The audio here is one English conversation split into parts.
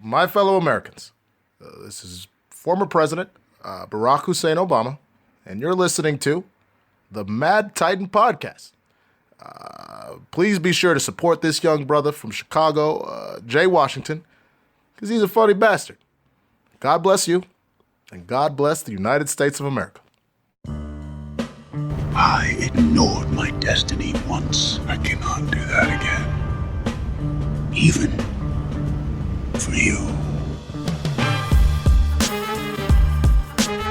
my fellow Americans. This is former President Barack Hussein Obama, and you're listening to the Mad Titan Podcast. Please be sure to support this young brother from Chicago, Jay Washington, because he's a funny bastard. God bless you, and God bless the United States of America. I ignored my destiny once. I cannot do that again. Even for you.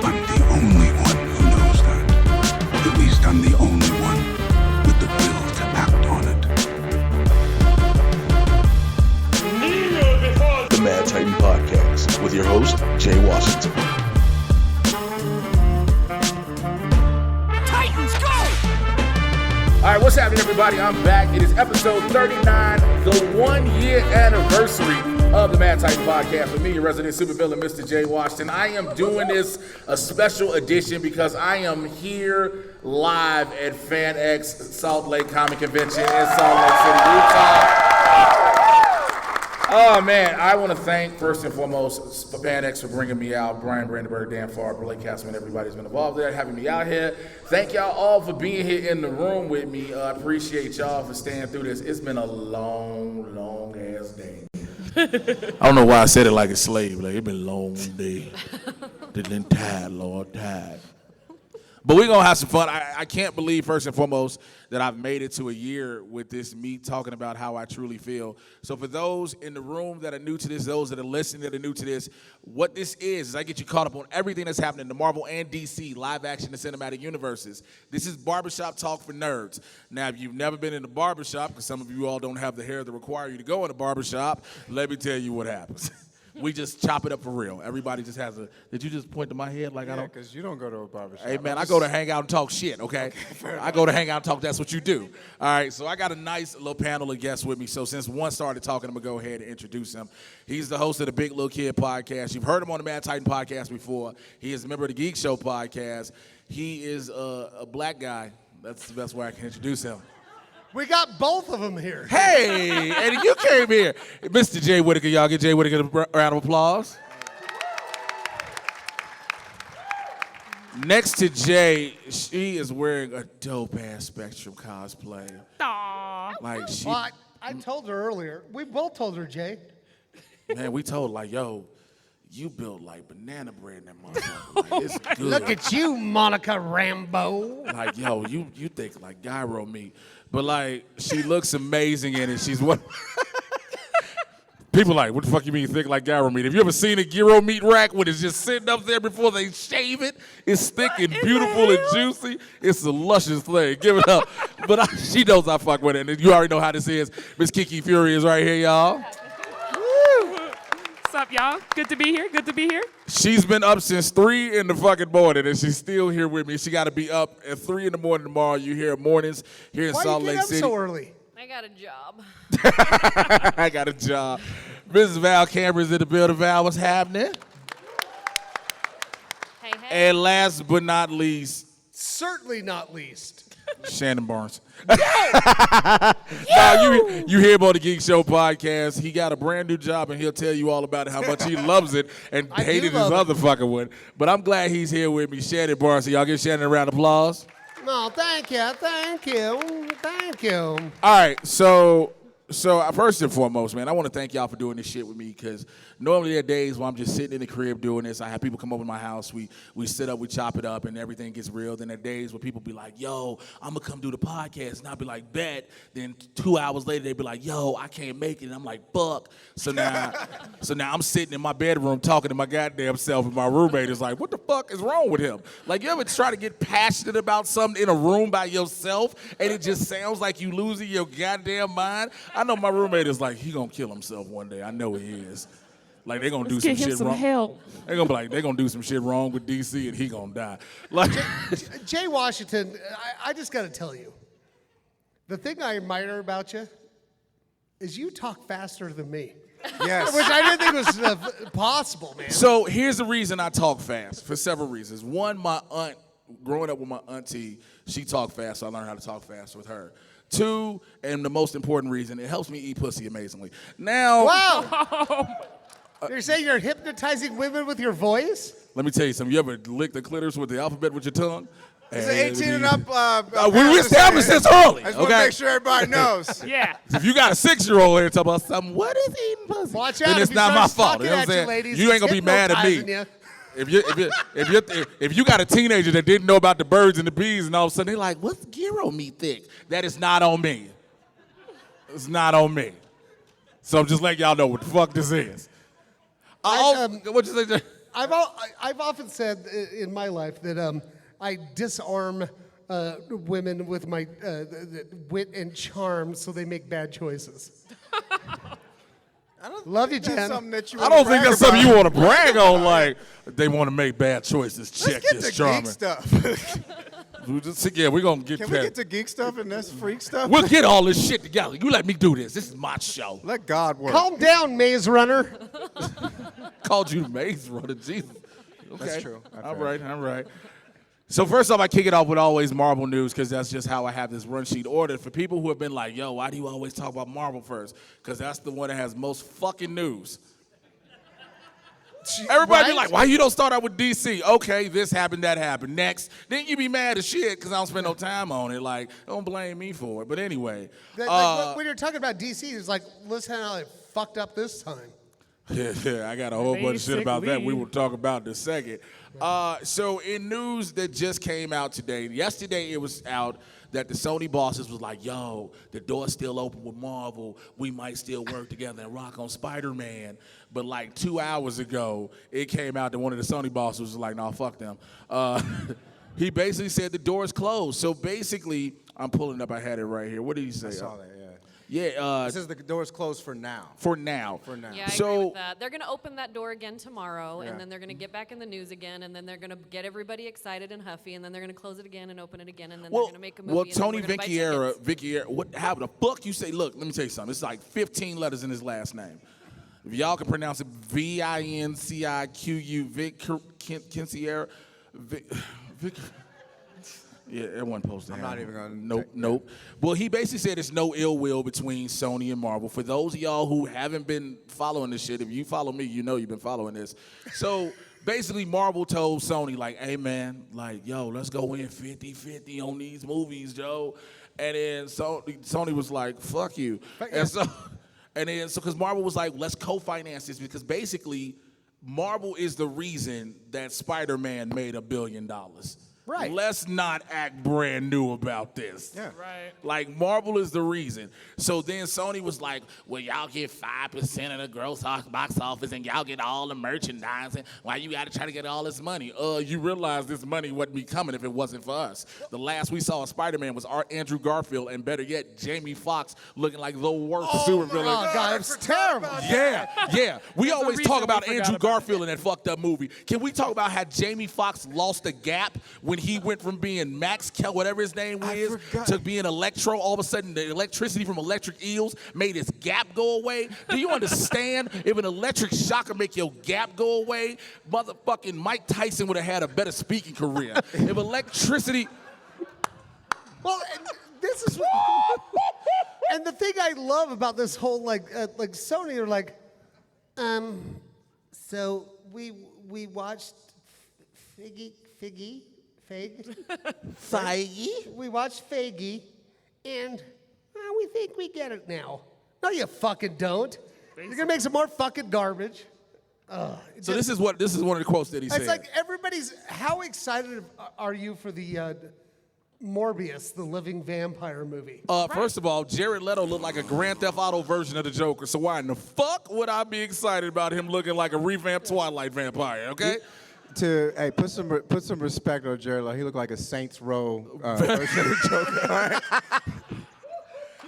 I'm the only one who knows that. At least I'm the only one with the will to act on it. The Mad Titan Podcast with your host, Jay Washington. All right, what's happening, everybody? I'm back. It is episode 39, the 1-year anniversary of the Mad Titan Podcast with me, your resident supervillain, Mr. Jay Washington. I am doing this a special edition because I am here live at FanXSaltLake Comic Convention in Salt Lake City, Utah. Oh, man, I want to thank, first and foremost, FANX for bringing me out. Brian Brandenburg, Dan Farr, Blake Castman, everybody's been involved there, having me out here. Thank y'all all for being here in the room with me. I appreciate y'all for staying through this. It's been a long, long-ass day. I don't know why I said it like a slave. Like, it's been a long day. Been tired, Lord, tired. But we're going to have some fun. I can't believe, first and foremost, that I've made it to a year with this, me talking about how I truly feel. So for those in the room that are new to this, those that are listening that are new to this, what this is I get you caught up on everything that's happening in the Marvel and DC live action and cinematic universes. This is barbershop talk for nerds. Now, if you've never been in a barbershop, because some of you all don't have the hair that require you to go in a barbershop, let me tell you what happens. We just chop it up for real. Everybody just has a. Did you just point to my head like I don't? Because you don't go to a barbershop. Hey man, I go to hang out and talk shit. Okay, I go to hang out and talk. That's what you do. All right. So I got a nice little panel of guests with me. So since one started talking, I'm gonna go ahead and introduce him. He's the host of the Big Little Kid podcast. You've heard him on the Mad Titan podcast before. He is a member of the Geek Show podcast. He is a black guy. That's the best way I can introduce him. We got both of them here. Hey, and you came here. Mr. Jay Whittaker, y'all give Jay Whittaker a round of applause. Next to Jay, she is wearing a dope-ass Spectrum cosplay. Aww. Like she, Well, I told her earlier. We both told her, Jay. man, we told like, yo, you built like banana bread in that motherfucker. Like, it's good. Look at you, Monica Rambeau. Like, yo, you think like gyro meat. But like, she looks amazing in it. She's what? People like, what the fuck you mean thick like gyro meat? Have you ever seen a gyro meat rack when it's just sitting up there before they shave it? It's thick and beautiful and juicy. It's a luscious thing. Give it up. But she knows I fuck with it. And you already know how this is. Miss Kiki Furia is right here, y'all. What's up, y'all? Good to be here. Good to be here. She's been up since 3 in the fucking morning, and she's still here with me. She got to be up at 3 in the morning tomorrow. You hear mornings here in Salt Lake City. Why you get up so early? I got a job. I got a job. Mrs. Val Cameron's in the building. Val, what's happening? Hey, hey. And last but not least, Certainly not least. Shannon Barnson. Now, you hear him on the Geek Show podcast. He got a brand new job, and he'll tell you all about how much he loves it and hated his other fucking one. But I'm glad he's here with me, Shannon Barnson. Y'all give Shannon a round of applause. No, thank you. All right, so first and foremost, man, I want to thank y'all for doing this shit with me because normally there are days where I'm just sitting in the crib doing this. I have people come over to my house. We sit up, we chop it up, and everything gets real. Then there are days where people be like, yo, I'm going to come do the podcast. And I'll be like, bet. Then 2 hours later, they be like, yo, I can't make it. And I'm like, fuck. So now I'm sitting in my bedroom talking to my goddamn self, and my roommate is like, what the fuck is wrong with him? Like, you ever try to get passionate about something in a room by yourself, and it just sounds like you losing your goddamn mind? I know my roommate is like, he gonna kill himself one day. I know he is. Like, they gonna do some shit wrong. Help. They gonna be like, they gonna do some shit wrong with DC and he gonna die. Like, Jay Washington, I just got to tell you, the thing I admire about you is you talk faster than me. Yes. Which I didn't think was possible, man. so here's the reason I talk fast, for several reasons. One, my aunt, growing up with my auntie, she talked fast, so I learned how to talk fast with her. 2, and the most important reason, it helps me eat pussy amazingly. Now, Wow. You're saying you're hypnotizing women with your voice? Let me tell you something. You ever lick the clitoris with the alphabet with your tongue? It's an 18 and up. We established this early. I just want to make sure everybody knows. Yeah. If you got a 6-year-old here talking about something, what is eating pussy? Watch out. Then if it's he not my starts fault. You know what I'm talking at saying? ladies, You ain't he's gonna be mad at me. hypnotizing you. If you got a teenager that didn't know about the birds and the bees, and all of a sudden they're like, "What's gyro meat thick?" That is not on me. It's not on me. So I'm just letting y'all know what the fuck this is. What you say? I've often said in my life that I disarm women with my wit and charm so they make bad choices. Love you, Jen. That's something that you I don't think that's something you want to brag on. on. Like they want to make bad choices. Check Let's get this to charming. geek stuff. We're gonna get. Can we get to geek stuff and that's freak stuff? We'll get all this shit together. You let me do this. This is my show. Let God work. Calm down, Maze Runner. Called you Maze Runner, Jesus. Okay. That's true. All right. So first off, I kick it off with always Marvel news because that's just how I have this run sheet ordered. For people who have been like, yo, why do you always talk about Marvel first? Because that's the one that has most fucking news. Everybody be like, why you don't start out with DC? Okay, this happened, that happened. Next. Then you be mad as shit because I don't spend no time on it. Like, don't blame me for it. But anyway. When you're talking about DC, it's like, listen how it fucked up this time. Yeah, I got a whole bunch of shit about that we will talk about in a second. So in news that just came out today, yesterday it was out that the Sony bosses was like, yo, the door's still open with Marvel. We might still work together and rock on Spider-Man. But like 2 hours ago, it came out that one of the Sony bosses was like, nah, fuck them. He basically said the door is closed. So basically, I'm pulling up, I had it right here. What did he say? I saw that, yeah. Yeah. It says the door's closed for now. For now. Yeah, I agree with that. They're going to open that door again tomorrow, and then they're going to get back in the news again, and then they're going to get everybody excited and huffy, and then they're going to close it again and open it again, and then they're going to make a movie. Well, and Tony then we're gonna buy tickets. Vinciera, what happened? The fuck you say? Look, let me tell you something. It's like 15 letters in his last name. If y'all can pronounce it, Vinciqu, Vinciera, Vic. Yeah, everyone posted. I'm not even gonna. Nope. Well, he basically said there's no ill will between Sony and Marvel. For those of y'all who haven't been following this shit, if you follow me, you know you've been following this. So basically, Marvel told Sony, like, hey man, like, yo, let's go in 50-50 on these movies, Joe. And then Sony was like, fuck you. And then because Marvel was like, let's co-finance this because basically Marvel is the reason that Spider-Man made $1 billion. Right. Let's not act brand new about this. Yeah. Right. Like, Marvel is the reason. So then Sony was like, well, y'all get 5% of the gross box office and y'all get all the merchandising. Why you got to try to get all this money? You realize this money wouldn't be coming if it wasn't for us. The last we saw of Spider-Man was Andrew Garfield, and better yet, Jamie Foxx looking like the worst supervillain. Oh, God, it's terrible. Yeah. We always reason talk we about forgot Andrew about Garfield in that fucked up movie. Can we talk about how Jamie Foxx lost the gap when he went from being Max Kell, whatever his name is, to being Electro? All of a sudden, the electricity from electric eels made his gap go away. Do you understand? If an electric shock could make your gap go away, motherfucking Mike Tyson would have had a better speaking career. If electricity... Well, this is and the thing I love about this whole like Sony are like, so we watched Feige. We watched Feige, and we think we get it now. No, you fucking don't. You're gonna make some more fucking garbage. So this is one of the quotes that he said. It's like everybody's. How excited are you for the Morbius, the living vampire movie? First of all, Jared Leto looked like a Grand Theft Auto version of the Joker, so why in the fuck would I be excited about him looking like a revamped Twilight vampire, okay? Put some respect on Jared Leto. He looked like a Saints Row version of the Joker. All right?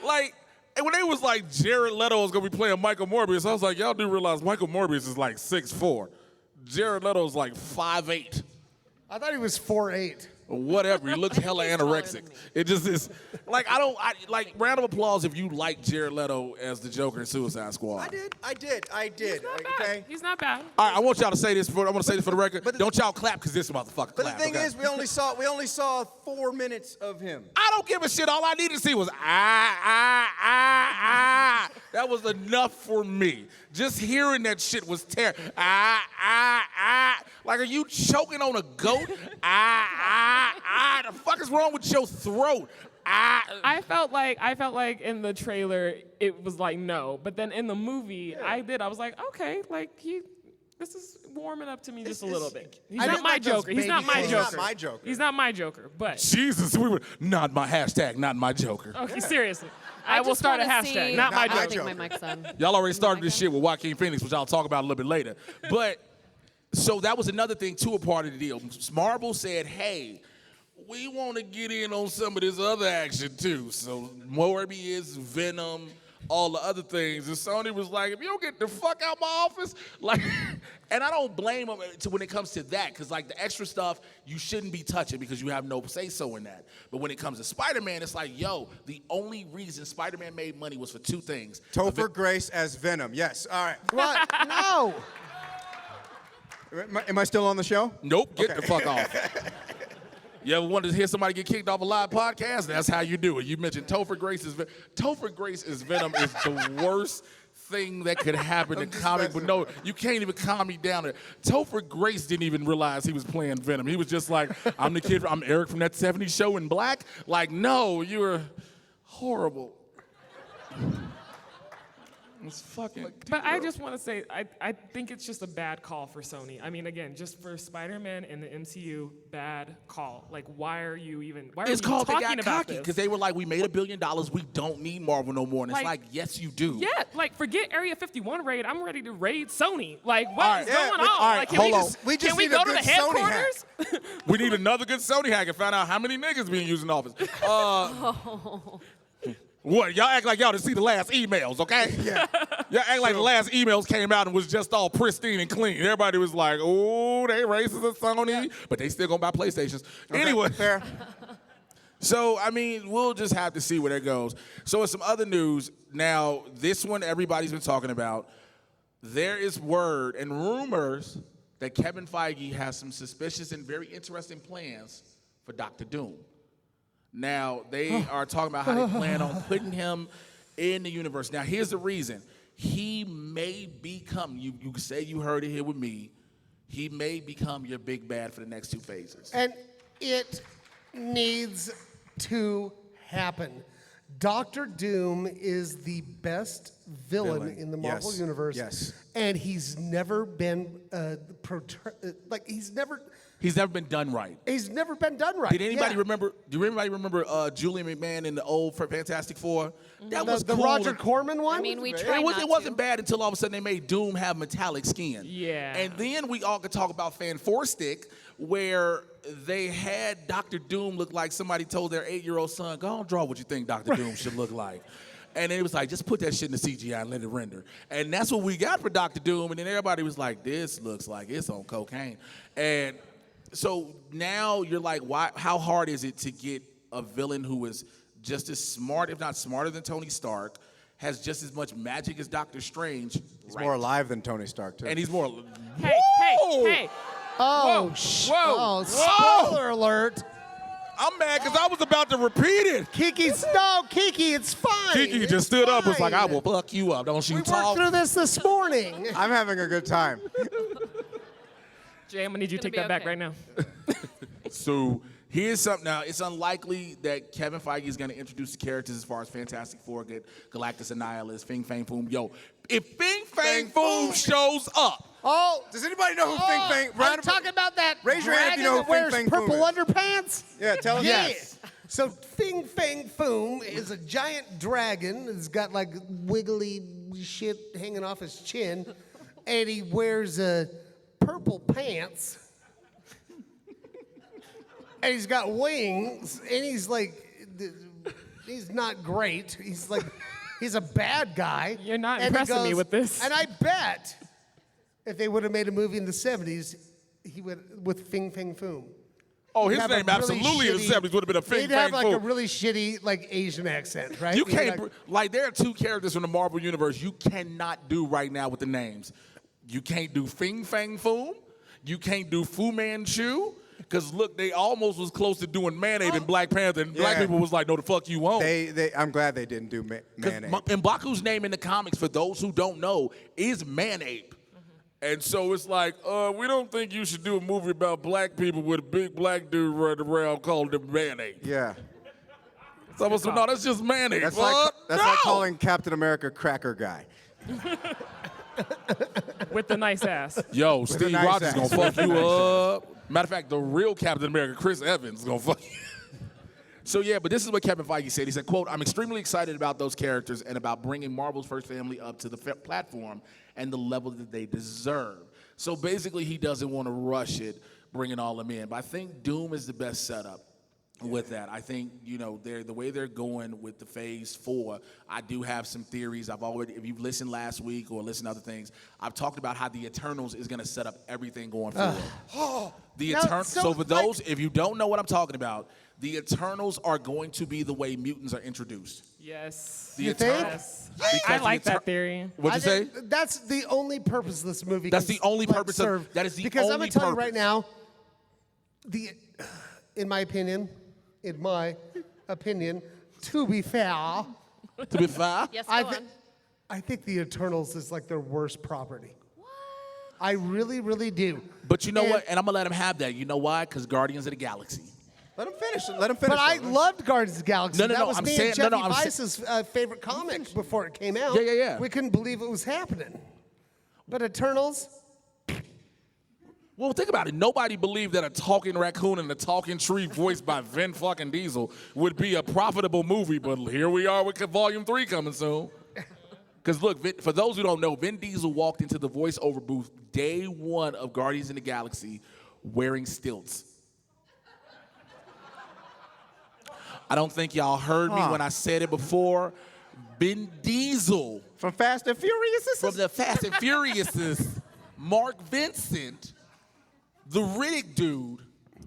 Like, and when they was like Jared Leto was gonna be playing Michael Morbius, I was like, y'all do realize Michael Morbius is like 6'4". Jared Leto's like 5'8". I thought he was 4'8". Whatever. He looks hella He's taller anorexic. than me. It just is. Like, like, round of applause if you like Jared Leto as the Joker in Suicide Squad. I did. Okay. He's not bad. All right, I want y'all to say this. I want to say this for the record. Don't y'all clap because this motherfucker But clap. the thing okay? is, we only saw 4 minutes of him. I don't give a shit. All I needed to see was That was enough for me. Just hearing that shit was terrible. Like, are you choking on a goat? The fuck is wrong with your throat? I felt like in the trailer it was like no, but then in the movie I was like, okay, like this is warming up to me just a little bit. He's I not didn't my like those Joker. He's not baby my faces. Joker. He's not my Joker. He's not my Joker. But Jesus, we were not my hashtag, not my Joker. okay, seriously, I will just start a wanna hashtag. see- Not my Not my I Joker. think my mic's on. Y'all already started this shit with Joaquin Phoenix, which I'll talk about a little bit later. But so that was another thing too, a part of the deal. Marvel said, hey, we want to get in on some of this other action too. So Morbius, Venom, all the other things. And Sony was like, if you don't get the fuck out my office, like, and I don't blame them when it comes to that, because like the extra stuff you shouldn't be touching because you have no say-so in that. But when it comes to Spider-Man, it's like, yo, the only reason Spider-Man made money was for two things. Topher Grace as Venom. Yes. All right. What? No. Am I still on the show? Nope, get the fuck off. You ever wanted to hear somebody get kicked off a live podcast? That's how you do it. You mentioned Topher Grace is Venom is the worst thing that could happen in comic, but no, you can't even calm me down there. Topher Grace didn't even realize he was playing Venom. He was just like, I'm Eric from that 70s show in black. Like, no, you're horrible. It's fucking. But I just want to say, I think it's just a bad call for Sony. I mean, again, just for Spider-Man and the MCU, bad call. Like, why are you It's called they talking got about cocky this? because they were like, we made $1 billion. We don't need Marvel no more. And it's like, yes, you do. Yeah, like forget Area 51 raid. I'm ready to raid Sony. Like, All what's right, going on? all right, Like, hold on. We just can we need a go to the good Sony hack. headquarters? We need another good Sony hack and find out how many niggas being used in office. What? Y'all act like y'all didn't see the last emails, okay? Yeah. Y'all act like the last emails came out and was just all pristine and clean. Everybody was like, oh, they racist at Sony, but they still gonna buy PlayStations. Okay, Anyway. fair. So, I mean, we'll just have to see where that goes. So, in some other news, now, this one everybody's been talking about. There is word and rumors that Kevin Feige has some suspicious and very interesting plans for Dr. Doom. Now, they are talking about how they plan on putting him in the universe. Now, here's the reason. He may become, you say you heard it here with me, he may become your big bad for the next two phases. And it needs to happen. Doctor Doom is the best villain in the Marvel Yes. universe. Yes. And he's never been He's never been done right. He's never been done right. Did anybody Yeah. remember? Do anybody remember Julian McMahon in the old Fantastic Four? That was the cool. Roger Corman one? I mean, we tried It not wasn't to. bad until all of a sudden they made Doom have metallic skin. Yeah. And then we all could talk about Fan4Stick, where they had Dr. Doom look like somebody told their 8-year-old son, go on, draw what you think Dr. Doom should look like. And it was like, just put that shit in the CGI and let it render. And that's what we got for Dr. Doom. And then everybody was like, this looks like it's on cocaine. And so now you're like, why? How hard is it to get a villain who is just as smart, if not smarter than Tony Stark, has just as much magic as Doctor Strange? He's more alive than Tony Stark, too. And he's more. Hey. Oh, Whoa. spoiler alert. I'm mad because I was about to repeat it. Kiki, it's fine. Kiki It's just stood up and was like, I fine. will fuck you up. Don't you We talk. worked through this morning. I'm having a good time. Jay, I'm gonna need you to It's take gonna that be back right now. So here's something. Now, it's unlikely that Kevin Feige is going to introduce the characters as far as Fantastic Four, get Galactus Annihilus, Fing Fang Foom. Yo, if Fing Fang Foom shows up, Oh, Does anybody know who Fing Fang? I'm talking about that Raise your hand if you know dragon that who Fing wears Fang Foom purple is. underpants. Yeah, tell us. Yeah. Yes. So Fing Fang Foom is a giant dragon. It's got like wiggly shit hanging off his chin, and he wears purple pants. And he's got wings, and he's like, he's not great. He's like, he's a bad guy. You're not And he impressing me goes- with this. And I bet if they would have made a movie in the 70s, he would with Fing Fang Foom. Oh, his have a name really absolutely in the shitty- 70s would have been a Fing They'd have Fang like a Foom. really shitty like Asian accent, right? You You'd be can't, like, there are two characters from the Marvel Universe you cannot do right now with the names. You can't do Fing Fang Foom. You can't do Fu Manchu. Because, look, they almost was close to doing Mayonnaise in Black Panther, and black people was like, no, the fuck you won't. I'm glad they didn't do Mayonnaise. M'Baku's name in the comics, for those who don't know, is Mayonnaise. And so it's like, we don't think you should do a movie about black people with a big black dude running around called them Mayonnaise. Yeah. So I was like, no, that's just mayonnaise. That's like calling Captain America Cracker Guy. With the nice ass. Yo, Steve nice Rogers ass. gonna fuck you up. Matter of fact, the real Captain America, Chris Evans, gonna fuck you. So yeah, but this is what Kevin Feige said. He said, quote, I'm extremely excited about those characters and about bringing Marvel's first family up to the platform and the level that they deserve. So basically, he doesn't want to rush it, bringing all them in. But I think Doom is the best setup with that. I think, you know, the way they're going with the Phase 4, I do have some theories. If you've listened last week or listened to other things, I've talked about how the Eternals is going to set up everything going forward. So for those, if you don't know what I'm talking about, the Eternals are going to be the way mutants are introduced. Yes. You think? Yes. I like that theory. What'd you say? That's the only purpose of this movie. That's the only purpose of that is the because only I'm gonna tell you purpose. right now, in my opinion, to be fair, Yes, go on. I think the Eternals is like their worst property. What? I really, really do. But you know what? And I'm gonna let him have that. You know why? Because Guardians of the Galaxy. Let him finish. But I loved Guardians of the Galaxy. No, that was I'm me saying- and Jeffy I'm Weiss's favorite comic before it came out. Yeah. We couldn't believe it was happening. But Eternals, Well, think about it. Nobody believed that a talking raccoon and a talking tree voiced by Vin fucking Diesel would be a profitable movie, but here we are with Volume 3 coming soon. Because look, for those who don't know, Vin Diesel walked into the voiceover booth day one of Guardians of the Galaxy wearing stilts. I don't think y'all heard me when I said it before. Vin Diesel. From Fast and Furious? From the Fast and Furious, Mark Vincent, the Riddick dude,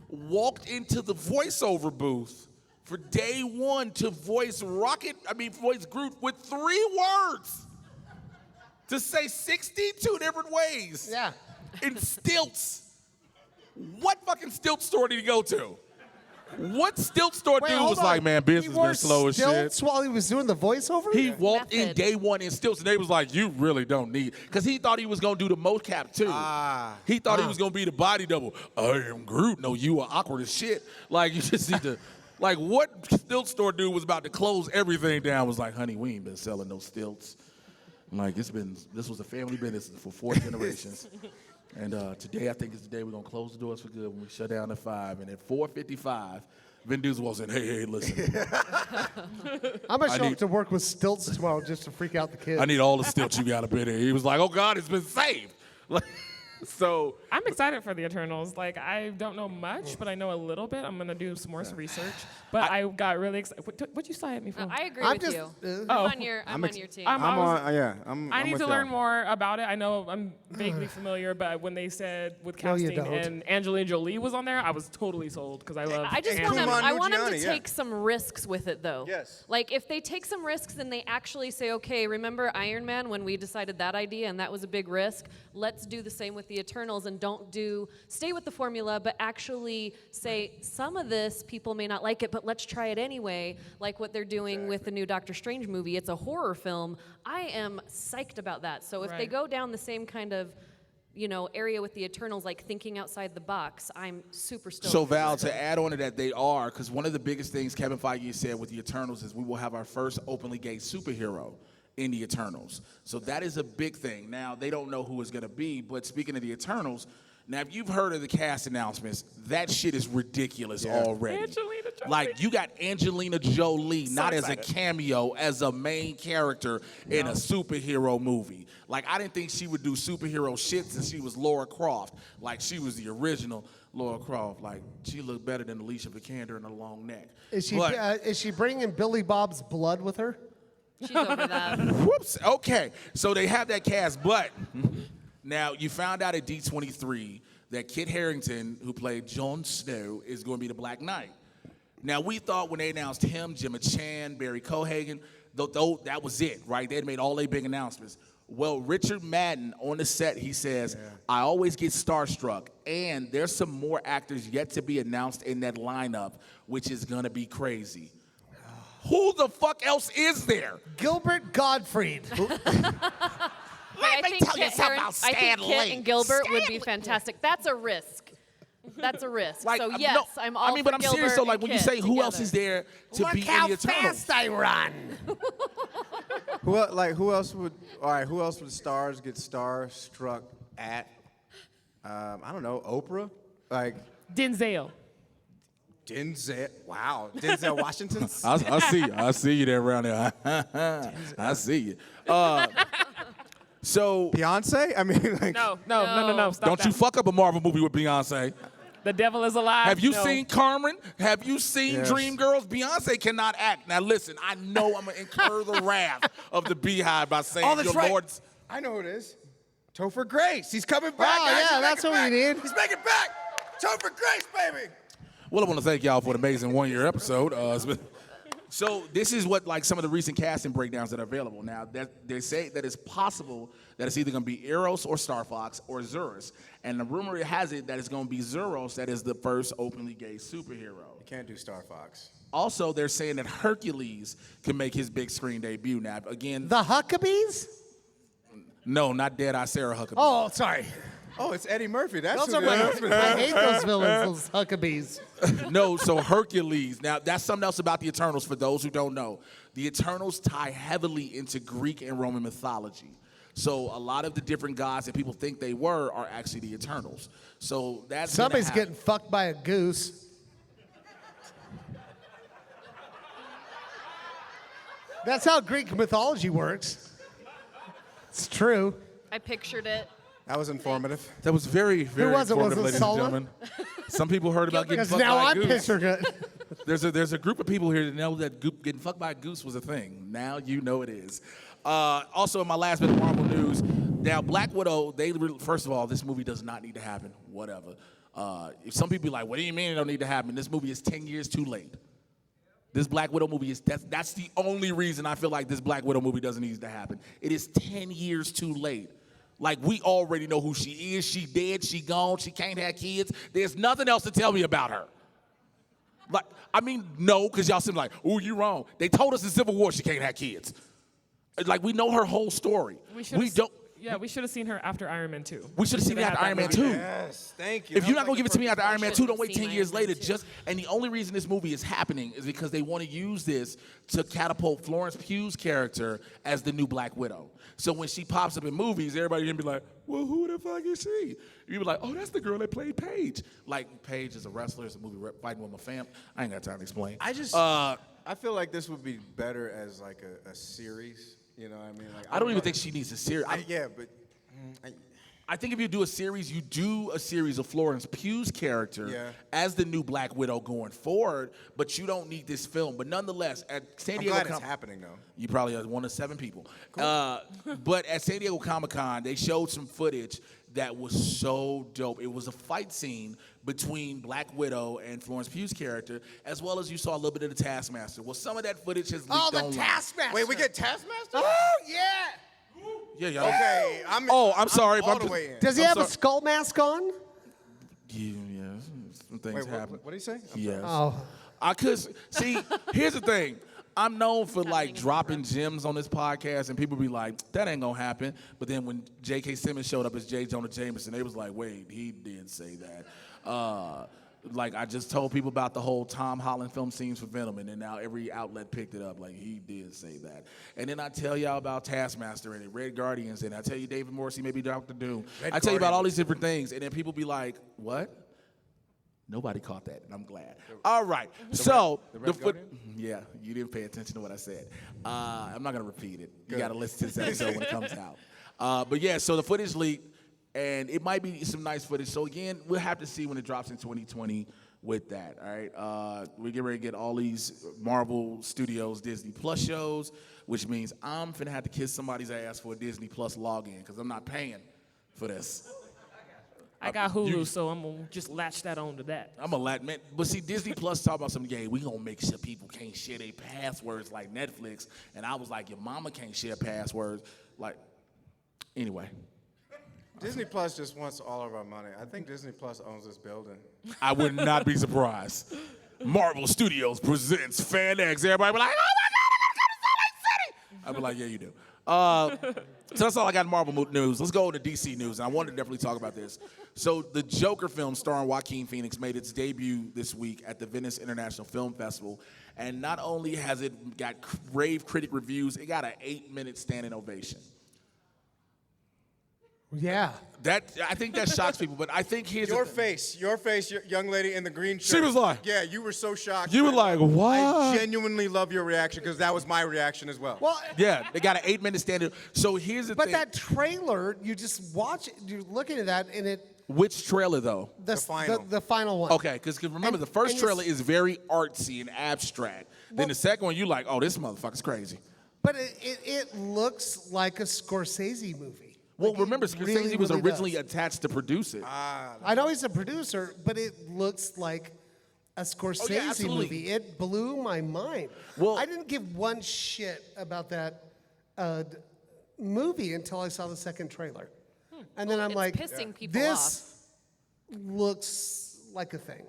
walked into the voiceover booth for day one to voice voice Groot with 3 words. To say 62 different ways. Yeah. In stilts. What fucking stilt store did he go to? What stilt store dude was like, man, business been slow as shit. Stilts while he was doing the voiceover? He walked in day one in stilts, and they was like, you really don't need, because he thought he was going to do the mocap too. He thought he was going to be the body double. I am Groot. No, you are awkward as shit. Like, you just need to, like, what stilt store dude was about to close everything down was like, honey, we ain't been selling no stilts. Like, this was a family business for 4 generations. And today, I think is the day we're going to close the doors for good when we shut down at 5. And at 4:55, Vin Diesel was saying, hey, listen. I'm going to show up to work with stilts tomorrow just to freak out the kids. I need all the stilts you got up in here. He was like, oh, God, it's been saved. So I'm excited for the Eternals. Like, I don't know much, but I know a little bit. I'm gonna do some more research. But I got really excited. What you say at me for? I agree with you. I'm on your team. I need to learn more about it. I know I'm vaguely familiar, but when they said with casting and Angelina Jolie was on there, I was totally sold because I love. I want them to take some risks with it, though. Yes. Like, if they take some risks and they actually say, okay, remember Iron Man when we decided that idea and that was a big risk? Let's do the same with the Eternals and stay with the formula, but actually say some of this people may not like it, but let's try it anyway, like what they're doing with the new Doctor Strange movie. It's a horror film. I am psyched about that. So if they go down the same kind of area with the Eternals, like thinking outside the box, I'm super stoked. So Val, to add on to that, they are, because one of the biggest things Kevin Feige said with the Eternals is we will have our first openly gay superhero in the Eternals. So that is a big thing. Now, they don't know who it's going to be, but speaking of the Eternals, now if you've heard of the cast announcements, that shit is ridiculous already. Angelina Jolie. Like, you got Angelina Jolie, not as a cameo, as a main character in a superhero movie. Like, I didn't think she would do superhero shit since she was Laura Croft. Like, she was the original Laura Croft. Like, she looked better than Alicia Vikander in a long neck. Is she bringing Billy Bob's blood with her? She's over that. Whoops. Okay. So they have that cast, but now you found out at D23 that Kit Harington, who played Jon Snow, is going to be the Black Knight. Now, we thought when they announced him, Gemma Chan, Barry Cohagen, though that was it, right? They had made all their big announcements. Well, Richard Madden on the set, he says, I always get starstruck, and there's some more actors yet to be announced in that lineup, which is going to be crazy. Who the fuck else is there? Gilbert Gottfried. I think Kit and Gilbert would be fantastic. That's a risk. That's a risk. Like, so yes, I'm all for but I'm Gilbert serious. So, like, when you Kit say who together. else is there to Look be in how the Eternals? fast I run. Who else would stars get starstruck at? I don't know, Oprah? Like Denzel. Denzel. Wow. Denzel Washington? I see you there around there. I see you. So Beyonce? I mean, like. No. Stop don't that. you fuck up a Marvel movie with Beyonce. The devil is alive. Have you No. seen Carmen? Have you seen Yes. Dreamgirls? Beyonce cannot act. Now listen, I know I'm gonna incur the wrath of the Beehive by saying That's your right. Lord's. I know who it is. Topher Grace. He's coming back. Oh, guys. yeah, He's that's making what we back. need. He's making back. Topher Grace, baby. Well, I want to thank y'all for the amazing one-year episode. So this is what like some of the recent casting breakdowns that are available. Now that they say that it's possible that it's either going to be Eros or Star Fox or Zurus. And the rumor has it that it's going to be Zurus that is the first openly gay superhero. You can't do Star Fox. Also, they're saying that Hercules can make his big screen debut. Now, again, The Huckabees? no, not Dead Eye Sarah Huckabee. Oh, sorry. Oh, it's Eddie Murphy. That's Those who are my, that is. I hate those villains, those Huckabees. No, so Hercules. Now, that's something else about the Eternals for those who don't know. The Eternals tie heavily into Greek and Roman mythology. So a lot of the different gods that people think they were are actually the Eternals. So that's Somebody's getting fucked by a goose. That's how Greek mythology works. It's true. I pictured it. That was informative. That was very, very was it? Was informative, it ladies and Solo? gentlemen. Some people heard about getting Because fucked now by a I'm goose. picturing it. There's a group of people here that know that getting fucked by a goose was a thing. Now you know it is. Also, in my last bit of Marvel news, now Black Widow, first of all, this movie does not need to happen. Whatever. If some people be like, what do you mean it don't need to happen? This movie is 10 years too late. This Black Widow movie that's the only reason I feel like this Black Widow movie doesn't need to happen. It is 10 years too late. Like, we already know who she is. She dead, she gone, she can't have kids. There's nothing else to tell me about her. Like, I mean, no, because y'all seem like, oh, you wrong. They told us in Civil War she can't have kids. Like, we know her whole story. We should have seen her after Iron Man 2. We should have seen her after Iron Man 2. Yes, thank you. If you're not going to give it to me after Iron Man 2, don't wait seen 10 years Iron Man later. 2. And the only reason this movie is happening is because they want to use this to catapult Florence Pugh's character as the new Black Widow. So when she pops up in movies, everybody going to be like, well, who the fuck is she? You be like, oh, that's the girl that played Paige. Like, Paige is a wrestler. It's a movie fighting with my fam. I ain't got time to explain. I feel like this would be better as like a series. You know what I mean? Like, I don't even think she needs a series. I think if you do a series, you do a series of Florence Pugh's character as the new Black Widow going forward, but you don't need this film. But nonetheless, at San Diego glad it's happening, though. You probably are one of 7 people. Cool. But at San Diego Comic-Con, they showed some footage that was so dope. It was a fight scene between Black Widow and Florence Pugh's character, as well as you saw a little bit of the Taskmaster. Well, some of that footage has leaked online. Taskmaster. Wait, we get Taskmaster? Oh, yeah. Yeah, y'all. Okay, I'm sorry. all the way in. Does he I'm have a sorry. skull mask on? Yeah, some things Wait, happen. what do you say? Yes. Oh. I could see. Here's the thing. I'm known for like dropping gems on this podcast, and people be like, "That ain't gonna happen." But then when J.K. Simmons showed up as J. Jonah Jameson, they was like, "Wait, he did say that." Like I just told people about the whole Tom Holland film scenes for Venom, and then now every outlet picked it up. Like he did say that. And then I tell y'all about Taskmaster and Red Guardians, and I tell you David Morrissey, maybe Dr. Doom. I tell you about all these different things, and then people be like, "What?" Nobody caught that, and I'm glad. All right, so yeah, you didn't pay attention to what I said. I'm not gonna repeat it. You gotta listen to this episode when it comes out. But yeah, so the footage leaked, and it might be some nice footage. So again, we'll have to see when it drops in 2020 with that. All right, we're getting ready to get all these Marvel Studios Disney Plus shows, which means I'm finna have to kiss somebody's ass for a Disney Plus login because I'm not paying for this. I got Hulu, so I'm gonna just latch that on to that. I'm a Latin man. But see, Disney Plus talk about something, we gonna make sure people can't share their passwords like Netflix. And I was like, your mama can't share passwords. Like, anyway. Disney Plus just wants all of our money. I think Disney Plus owns this building. I would not be surprised. Marvel Studios presents FanX. Everybody be like, oh my God, I gotta come to Salt Lake City. I'd be like, yeah, you do. So that's all I got in Marvel news. Let's go to DC news, and I wanted to definitely talk about this. So the Joker film starring Joaquin Phoenix made its debut this week at the Venice International Film Festival, and not only has it got rave critic reviews, it got an 8-minute standing ovation. Yeah. I think that shocks people, but I think here's your face, young lady in the green shirt. She was like, yeah, you were so shocked. You were like, what? I genuinely love your reaction because that was my reaction as well. Well, yeah, they got an 8-minute standard. So here's the thing. But that trailer, you just watch it, you're looking at that, and it. Which trailer though? The final one. Okay, because remember, the first trailer is very artsy and abstract. Then the second one, you're like, oh, this motherfucker's crazy. But it looks like a Scorsese movie. Well, remember, Scorsese was originally attached to produce it. I know he's a producer, but it looks like a Scorsese movie. It blew my mind. Well, I didn't give one shit about that movie until I saw the second trailer. And then I'm like, pissing people this looks like a thing.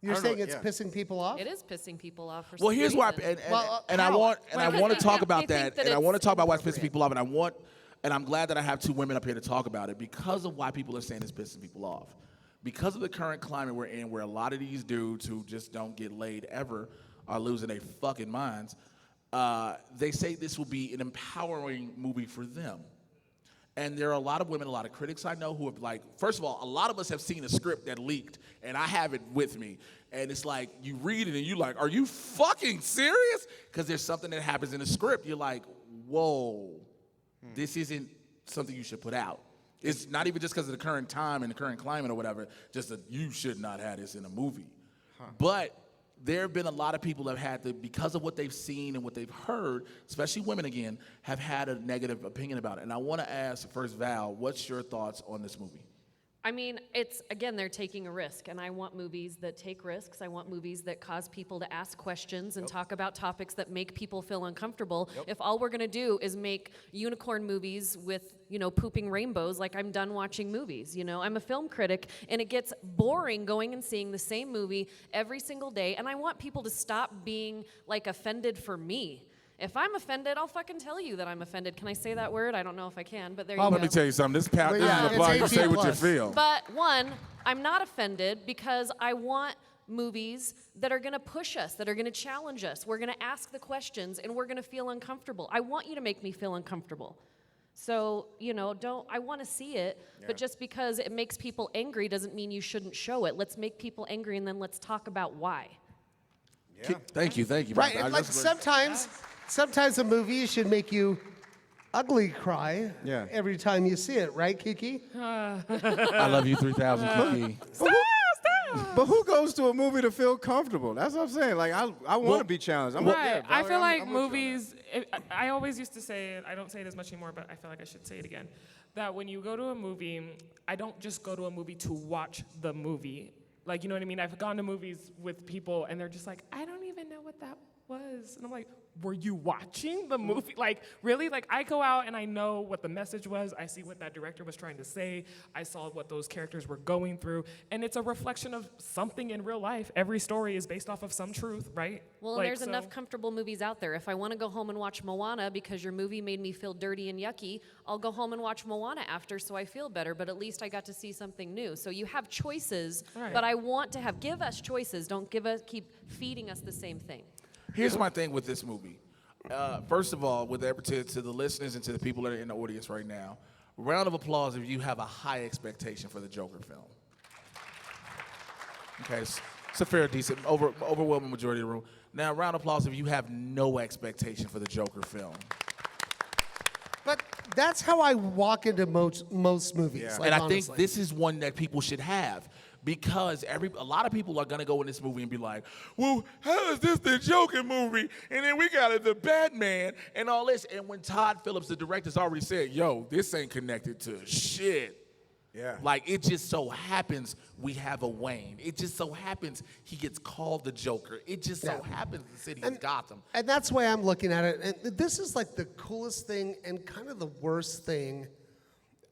You're saying it's pissing people off? It is pissing people off. For well, here's some why, reason. I want to talk about that, and I want to talk about why it's pissing people off, and I'm glad that I have two women up here to talk about it because of why people are saying it's pissing people off. Because of the current climate we're in, where a lot of these dudes who just don't get laid ever are losing their fucking minds, they say this will be an empowering movie for them. And there are a lot of women, a lot of critics I know who have first of all, a lot of us have seen a script that leaked, and I have it with me. And it's like, you read it and you're like, are you fucking serious? Because there's something that happens in the script. You're like, whoa, this isn't something you should put out. It's not even just because of the current time and the current climate or whatever, just that you should not have this in a movie. But there have been a lot of people that have had to, because of what they've seen and what they've heard, especially women again, have had a negative opinion about it. And I want to ask first, Val, what's your thoughts on this movie? I mean, they're taking a risk, and I want movies that take risks. I want movies that cause people to ask questions and talk about topics that make people feel uncomfortable. If all we're gonna do is make unicorn movies with, pooping rainbows, I'm done watching movies, I'm a film critic, and it gets boring going and seeing the same movie every single day, and I want people to stop being, offended for me. If I'm offended, I'll fucking tell you that I'm offended. Can I say that word? I don't know if I can, but there you go. Let me tell you something. This is a blog. You say what you feel. But one, I'm not offended because I want movies that are going to push us, that are going to challenge us. We're going to ask the questions, and we're going to feel uncomfortable. I want you to make me feel uncomfortable. So, I want to see it, but just because it makes people angry doesn't mean you shouldn't show it. Let's make people angry, and then let's talk about why. Yeah. Thank you. Right, sometimes a movie should make you ugly cry every time you see it, right, Kiki? I love you 3,000, Kiki. But who goes to a movie to feel comfortable? That's what I'm saying. I want to be challenged. I feel like movies, I always used to say it, I don't say it as much anymore, but I feel like I should say it again, that when you go to a movie, I don't just go to a movie to watch the movie. You know what I mean? I've gone to movies with people, and they're just like, I don't even know what that was. And I'm like, were you watching the movie? Really? I go out and I know what the message was. I see what that director was trying to say. I saw what those characters were going through. And it's a reflection of something in real life. Every story is based off of some truth, right? Well, and there's enough comfortable movies out there. If I want to go home and watch Moana because your movie made me feel dirty and yucky, I'll go home and watch Moana after so I feel better, but at least I got to see something new. So you have choices, but I want to give us choices. Don't keep feeding us the same thing. Here's my thing with this movie. First of all, to the listeners and to the people that are in the audience right now, round of applause if you have a high expectation for the Joker film. Okay, it's a fair, decent, overwhelming majority of the room. Now, round of applause if you have no expectation for the Joker film. But that's how I walk into most movies. Yeah. And I think this is one that people should have. Because a lot of people are going to go in this movie and be like, well, how is this the Joker movie? And then we got the Batman and all this. And when Todd Phillips, the director's already said, yo, this ain't connected to shit. Yeah. Like, it just so happens we have a Wayne. It just so happens he gets called the Joker. It just so happens the city is Gotham. And that's the way I'm looking at it. And this is like the coolest thing and kind of the worst thing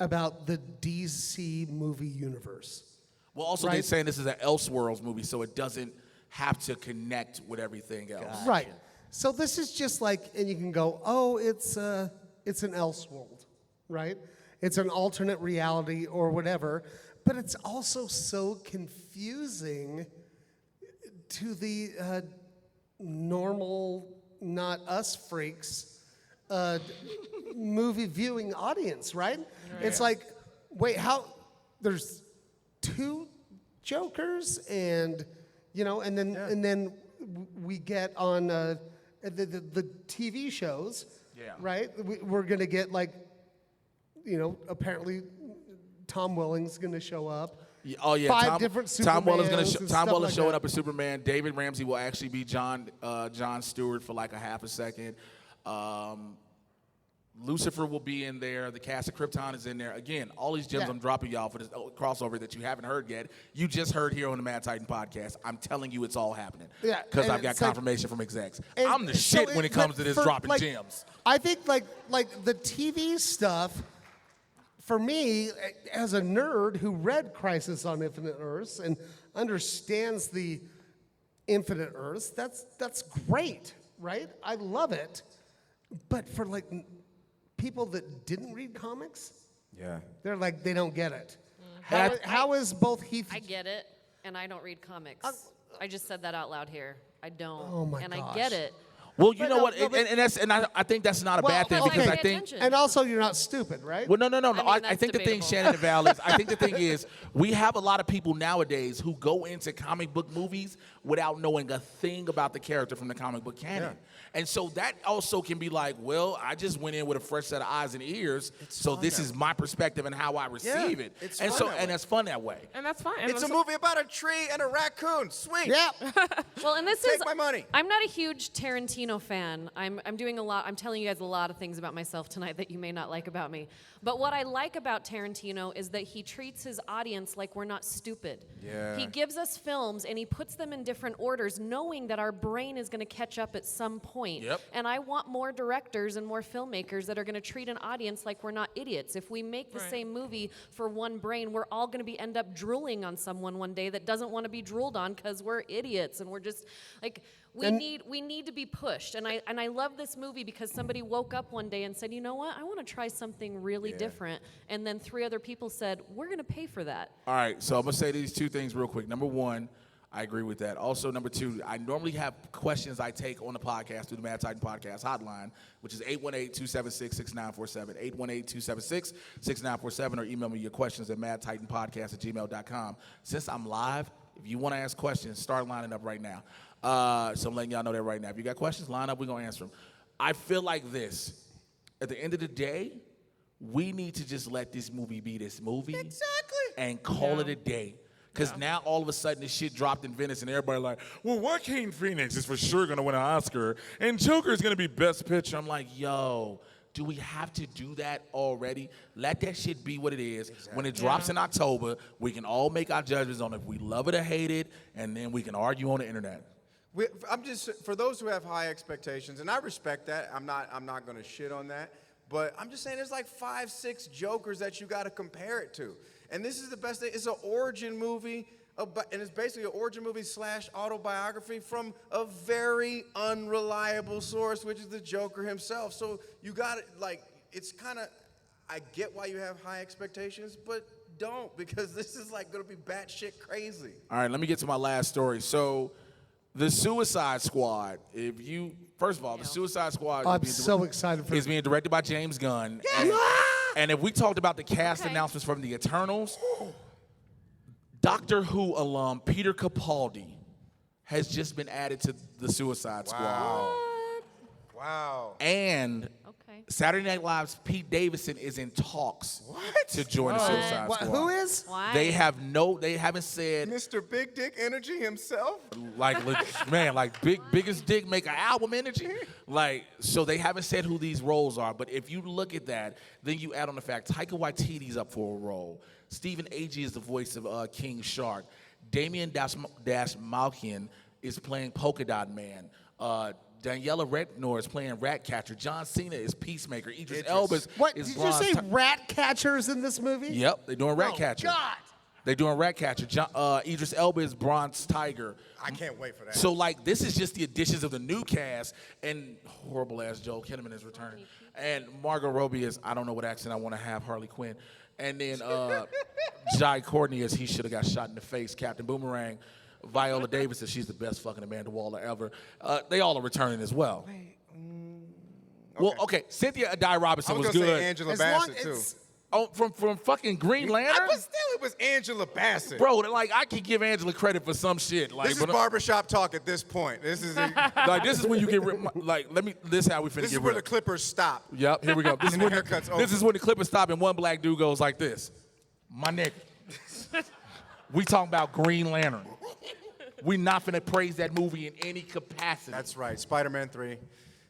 about the DC movie universe. Well, also they're saying this is an Elseworlds movie, so it doesn't have to connect with everything else. Gotcha. Right. So this is just like, and you can go, oh, it's an Elseworld, right? It's an alternate reality or whatever, but it's also so confusing to the normal, not us freaks, movie viewing audience, right? It's like, wait, how? There's 2 Jokers, and and then we get on the TV shows, right? We're gonna get like. Apparently Tom Welling's going to show up. Oh yeah, 5 different Supermans. Tom Welling's showing that. up as Superman. David Ramsey will actually be John Stewart for like a half a second. Lucifer will be in there. The cast of Krypton is in there. Again, all these gems I'm dropping y'all for this crossover that you haven't heard yet. You just heard here on the Mad Titan podcast. I'm telling you it's all happening. Yeah. Because I've got confirmation from execs. I'm the shit when it comes to this dropping gems. I think like the TV stuff, for me, as a nerd who read Crisis on Infinite Earths and understands the Infinite Earths, that's great, right? I love it. But for like people that didn't read comics, they're like, they don't get it. How is both Heath? I get it, and I don't read comics. I just said that out loud here. I don't. Oh my and gosh. I get it. Well, you know what, I think that's not a bad thing because I think. And also, you're not stupid, right? Well, no. I think debatable. the thing, Shannon and Val, is I think the thing is we have a lot of people nowadays who go into comic book movies without knowing a thing about the character from the comic book canon. Yeah. And so that also can be like, well, I just went in with a fresh set of eyes and ears, so this is my perspective and how I receive it. It's and fun so that and way. it's fun that way. And that's fine. It's a movie about a tree and a raccoon. Sweet. Yeah. Well, and this Take is my money. I'm not a huge Tarantino fan. I'm doing a lot. I'm telling you guys a lot of things about myself tonight that you may not like about me. But what I like about Tarantino is that he treats his audience like we're not stupid. Yeah. He gives us films and he puts them in different orders, knowing that our brain is going to catch up at some point. Yep. And I want more directors and more filmmakers that are going to treat an audience like we're not idiots. If we make the same movie for one brain, we're all going to end up drooling on someone one day that doesn't want to be drooled on because we're idiots and we're just like. We need to be pushed, and I love this movie because somebody woke up one day and said, you know what, I want to try something really different, and then 3 other people said, we're going to pay for that. All right, so I'm gonna say these 2 things real quick. Number 1, I agree with that. Also, number 2, I normally have questions I take on the podcast through the Mad Titan Podcast hotline, which is 818-276-6947, 818-276-6947, or email me your questions at madtitanpodcast@gmail.com. Since I'm live, if you want to ask questions, start lining up right now. So I'm letting y'all know that right now. If you got questions, line up, we're going to answer them. I feel like this. At the end of the day, we need to just let this movie be this movie. Exactly. And call it a day. Because now all of a sudden this shit dropped in Venice and everybody like, well, Joaquin Phoenix is for sure going to win an Oscar and Joker is going to be Best Picture. I'm like, yo, do we have to do that already? Let that shit be what it is. Exactly. When it drops in October, we can all make our judgments on if we love it or hate it, and then we can argue on the internet. I'm just, for those who have high expectations, and I respect that. I'm not going to shit on that. But I'm just saying there's like 5, 6 Jokers that you got to compare it to. And this is the best thing. It's an origin movie, and it's basically an origin movie / autobiography from a very unreliable source, which is the Joker himself. So you got it, like, it's kind of, I get why you have high expectations, but don't, because this is like going to be batshit crazy. All right, let me get to my last story. So the Suicide Squad, first of all, the Suicide Squad I'm so excited for is being directed by James Gunn. And if we talked about the cast announcements from the Eternals, Doctor Who alum Peter Capaldi has just been added to the Suicide Squad. Wow. And Saturday Night Live's Pete Davidson is in talks to join the Suicide Squad. Who is? Why? They haven't said, Mr. Big Dick Energy himself? like, man, like biggest dick make an album energy. Like, so they haven't said who these roles are. But if you look at that, then you add on the fact Taika Waititi's up for a role. Stephen Agee is the voice of King Shark. Damian Malkian is playing Polka Dot Man. Daniela Rednor is playing Ratcatcher. John Cena is Peacemaker. Idris Elba is What? Did you say Ratcatcher's in this movie? Yep, they're doing Ratcatcher. Oh, God. They're doing Ratcatcher. Idris Elba is Bronze Tiger. I can't wait for that. So, like, this is just the additions of the new cast, and horrible-ass Joel Kinnaman is returning. And Margot Robbie is, I don't know what accent I want to have, Harley Quinn. And then Jai Courtney is He Should Have Got Shot in the Face, Captain Boomerang. Viola Davis is She's the Best Fucking Amanda Waller Ever. They all are returning as well. Well, okay, Cynthia Addai Robinson was I was going to good. say Angela Bassett, too. Oh, from fucking Green Lantern? But still, it was Angela Bassett. Bro, like, I can give Angela credit for some shit. Like, This is barbershop talk at this point. This is like, this is when you get this is how we finna this get is where rid the Clippers stop. Yep, here we go. This is And the when haircut's over. this is when the Clippers stop and one black dude goes like this. My nigga. We talking about Green Lantern. We not finna praise that movie in any capacity. That's right. Spider-Man 3.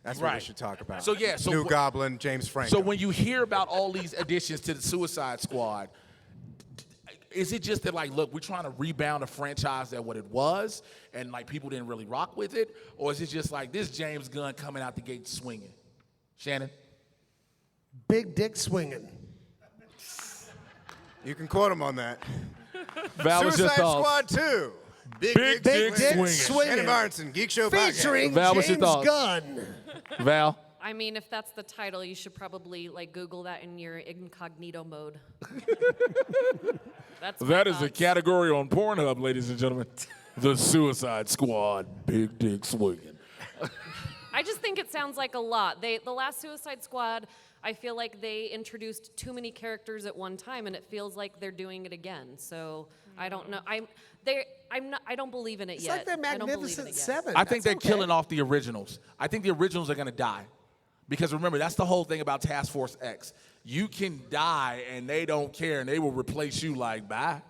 That's what we should talk about. So yeah, New Goblin, James Franco. So when you hear about all these additions to the Suicide Squad, is it just that, like, look, we're trying to rebound a franchise at what it was, and like people didn't really rock with it, or is it just like this James Gunn coming out the gate swinging? Shannon, Big dick swinging. You can quote him on that. Val, what's your Suicide thoughts? Squad 2. Big dick swinging. Shannon Barnson, Geek Show Featuring Podcast. Val, what's your James thoughts? Gunn. Val, I mean, if that's the title, you should probably like Google that in your incognito mode. That's my that is a thoughts. category on Pornhub, ladies and gentlemen. The Suicide Squad, big dick swinging. I just think it sounds like a lot. The last Suicide Squad, I feel like they introduced too many characters at one time, and it feels like they're doing it again. So I don't know. I don't believe in it It's yet. like the I don't believe in Magnificent it yet. Seven. I think That's they're killing off the originals. I think the originals are going to die. Because remember, that's the whole thing about Task Force X. You can die, and they don't care, and they will replace you like, bye.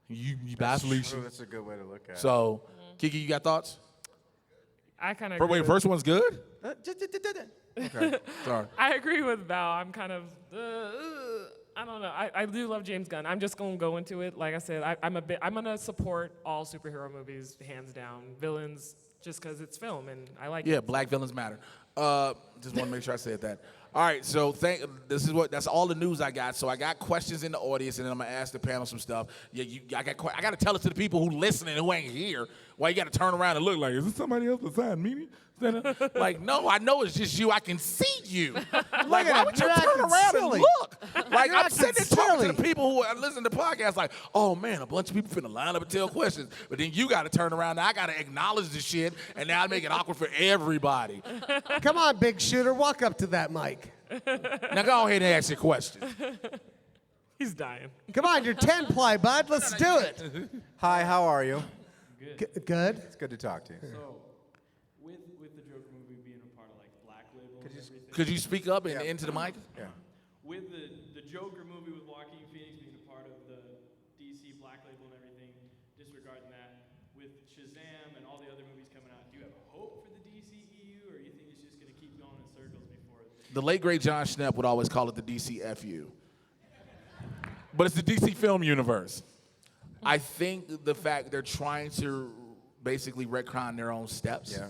You bye, Felicia. That's a good way to look at it. So, Kiki, you got thoughts? I kind of Wait, first one's good? Okay, sorry. I agree with Val. I'm kind of, I don't know. I do love James Gunn. I'm just gonna go into it. Like I said, I'm gonna support all superhero movies, hands down. Villains, just because it's film and I like Yeah, it. black villains matter. Just want to make sure I said that. All right, so that's all the news I got. So I got questions in the audience, and then I'm gonna ask the panel some stuff. Yeah, I got to tell it to the people who listening who ain't here. Why you got to turn around and look like, is this somebody else beside me? Like, no, I know it's just you. I can see you. Like, why would you turn around and look? Like, I'm sitting there talking to the people who are listening to podcasts like, oh, man, a bunch of people finna line up and tell questions. But then you got to turn around, and I got to acknowledge the shit, and now I make it awkward for everybody. Come on, big shooter. Walk up to that mic. Now go ahead and ask your question. He's dying. Come on, you're 10-ply, bud. Let's do it. Hi, how are you? Good. It's good to talk to you. So, with the Joker movie being a part of like Black Label and everything. Could you speak up and into the mic? Yeah. With the Joker movie with Joaquin Phoenix being a part of the DC Black Label and everything, disregarding that, with Shazam and all the other movies coming out, do you have hope for the DCEU, or you think it's just going to keep going in circles before? The late, great John Schnepp would always call it the DCFU. But it's the DC film universe. I think the fact they're trying to basically retcon their own steps. Yeah.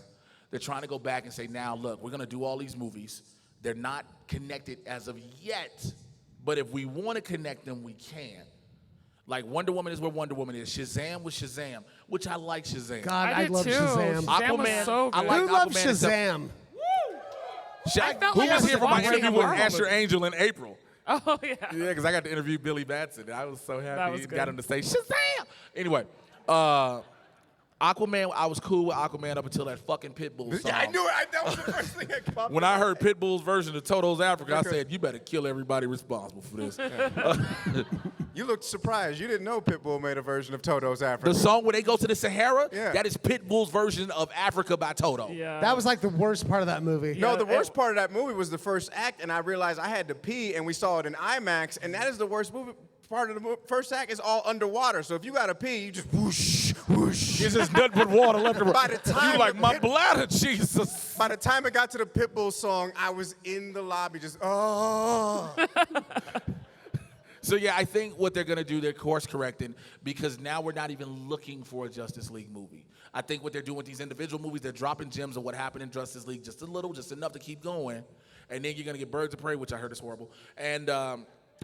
They're trying to go back and say, now, look, we're going to do all these movies. They're not connected as of yet, but if we want to connect them, we can. Like, Wonder Woman is where Wonder Woman is. Shazam was Shazam, which I like Shazam. God, I I did love too. Shazam. Shazam was Aquaman, so I good. like Who loves Aquaman itself. Shazam? felt Who like I was was here for my watching interview a with Marvel Asher movie. Angel in April? Oh, yeah. Yeah, because I got to interview Billy Batson. I was so happy. That was He good. got him to say Shazam. Anyway, Aquaman, I was cool with Aquaman up until that fucking Pitbull song. Yeah, I knew it. That was the first thing that popped When I heard Pitbull's version of Toto's Africa, I said, you better kill everybody responsible for this. You looked surprised. You didn't know Pitbull made a version of Toto's Africa. The song where they go to the Sahara, Yeah. that is Pitbull's version of Africa by Toto. Yeah. That was like the worst part of that movie. No, the worst part of that movie was the first act, and I realized I had to pee, and we saw it in IMAX, and that is the worst movie. Part of the first act is all underwater, so if you gotta pee, you just whoosh, whoosh. It's just nothing but water left and By right. the time You like, the my Pit- bladder, Jesus. By the time it got to the Pitbull song, I was in the lobby just, oh. So yeah, I think what they're gonna do, they're course correcting, because now we're not even looking for a Justice League movie. I think what they're doing with these individual movies, they're dropping gems of what happened in Justice League, just a little, just enough to keep going, and then you're gonna get Birds of Prey, which I heard is horrible. And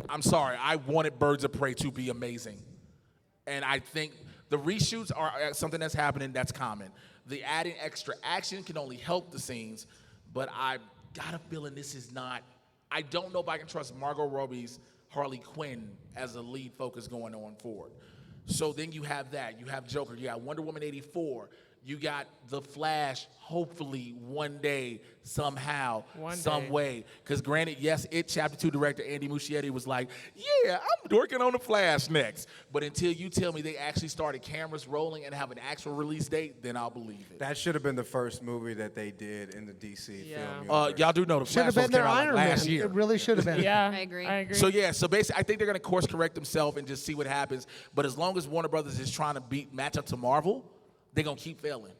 I'm sorry, I wanted Birds of Prey to be amazing, and I think the reshoots are something that's happening that's common. The adding extra action can only help the scenes, but I got a feeling this is not. I don't know if I can trust Margot Robbie's Harley Quinn as a lead focus going on forward. So then you have that. You have Joker. You got Wonder Woman 84. You got The Flash, hopefully one day, somehow, some way. Because granted, yes, Chapter 2 director Andy Muschietti was like, yeah, I'm working on The Flash next. But until you tell me they actually started cameras rolling and have an actual release date, then I'll believe it. That should have been the first movie that they did in the DC film universe. Y'all do know The Should Flash have been came their out like Iron last Man. year. It really should have been. Yeah, I agree. So yeah, so basically, I think they're gonna course correct themselves and just see what happens. But as long as Warner Brothers is trying to match up to Marvel, they're gonna keep failing.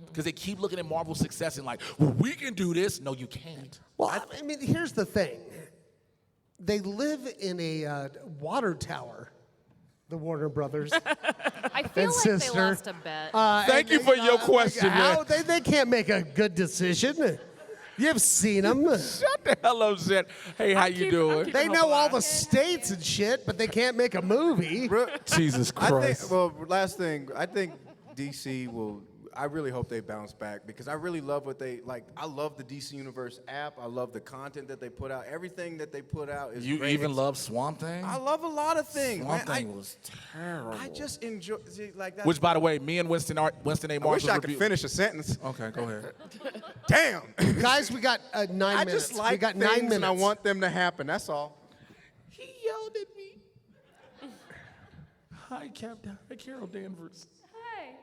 Because they keep looking at Marvel's success and like, well, we can do this. No, you can't. Well, I mean, here's the thing. They live in a water tower, the Warner Brothers. I feel And like sister. they lost a bet. Thank you for your question, man. They can't make a good decision. You've seen them. Shut the hell up, Zed. Hey, how you doing? They know all the states and shit, but they can't make a movie. Jesus Christ. Last thing, I think DC will. I really hope they bounce back because I really love what they like. I love the DC Universe app. I love the content that they put out. Everything that they put out is You great. even love Swamp Thing? I love a lot of things. Swamp man. Thing was terrible. I just enjoy like that. Which, by the way, me and Winston A. I Marshall wish I could finish a sentence. Okay, go ahead. Damn. Guys, we got 9 I minutes. just like we got things 9 minutes. and I want them to happen. That's all. He yelled at me. Hi, Captain. Hi, Carol Danvers. Hi.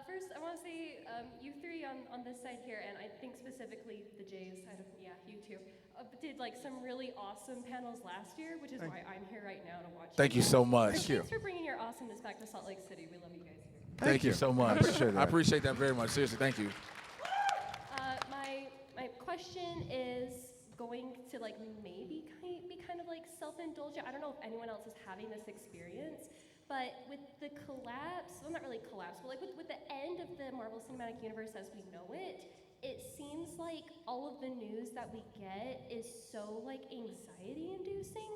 First, I want to say you three on this side here, and I think specifically the J's side of, you two, did like some really awesome panels last year, which is why I'm here right now to watch. Thank you so much. Thanks for bringing your awesomeness back to Salt Lake City. We love you guys here. Thank you so much. I appreciate that. I appreciate that very much. Seriously, thank you. My question is going to like maybe be kind of like self-indulgent. I don't know if anyone else is having this experience. But with the collapse, well, not really collapse, but like with the end of the Marvel Cinematic Universe as we know it, it seems like all of the news that we get is so like anxiety-inducing,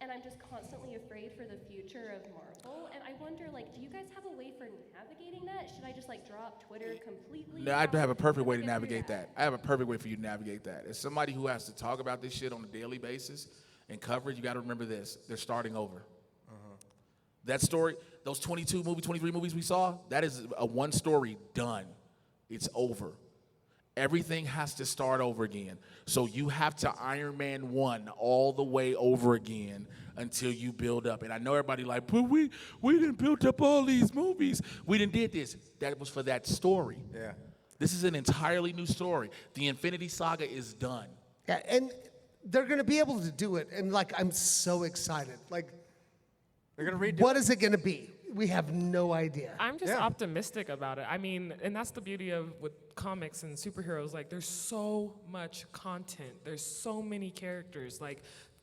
and I'm just constantly afraid for the future of Marvel. And I wonder, like, do you guys have a way for navigating that? Should I just like drop Twitter completely? No, I have a perfect way to navigate that. I have a perfect way for you to navigate that. As somebody who has to talk about this shit on a daily basis and cover it, you got to remember this: they're starting over. That story, those 23 movies we saw, that is a one story done. It's over. Everything has to start over again. So you have to Iron Man 1 all the way over again until you build up. And I know everybody like, but we didn't build up all these movies. We didn't did this. That was for that story. Yeah. This is an entirely new story. The Infinity Saga is done. Yeah, and they're going to be able to do it. And like, I'm so excited. Like, They're gonna redo. what is it going to be? We have no idea. I'm just optimistic about it. I mean, and that's the beauty of with comics and superheroes. Like, there's so much content. There's so many characters. Like,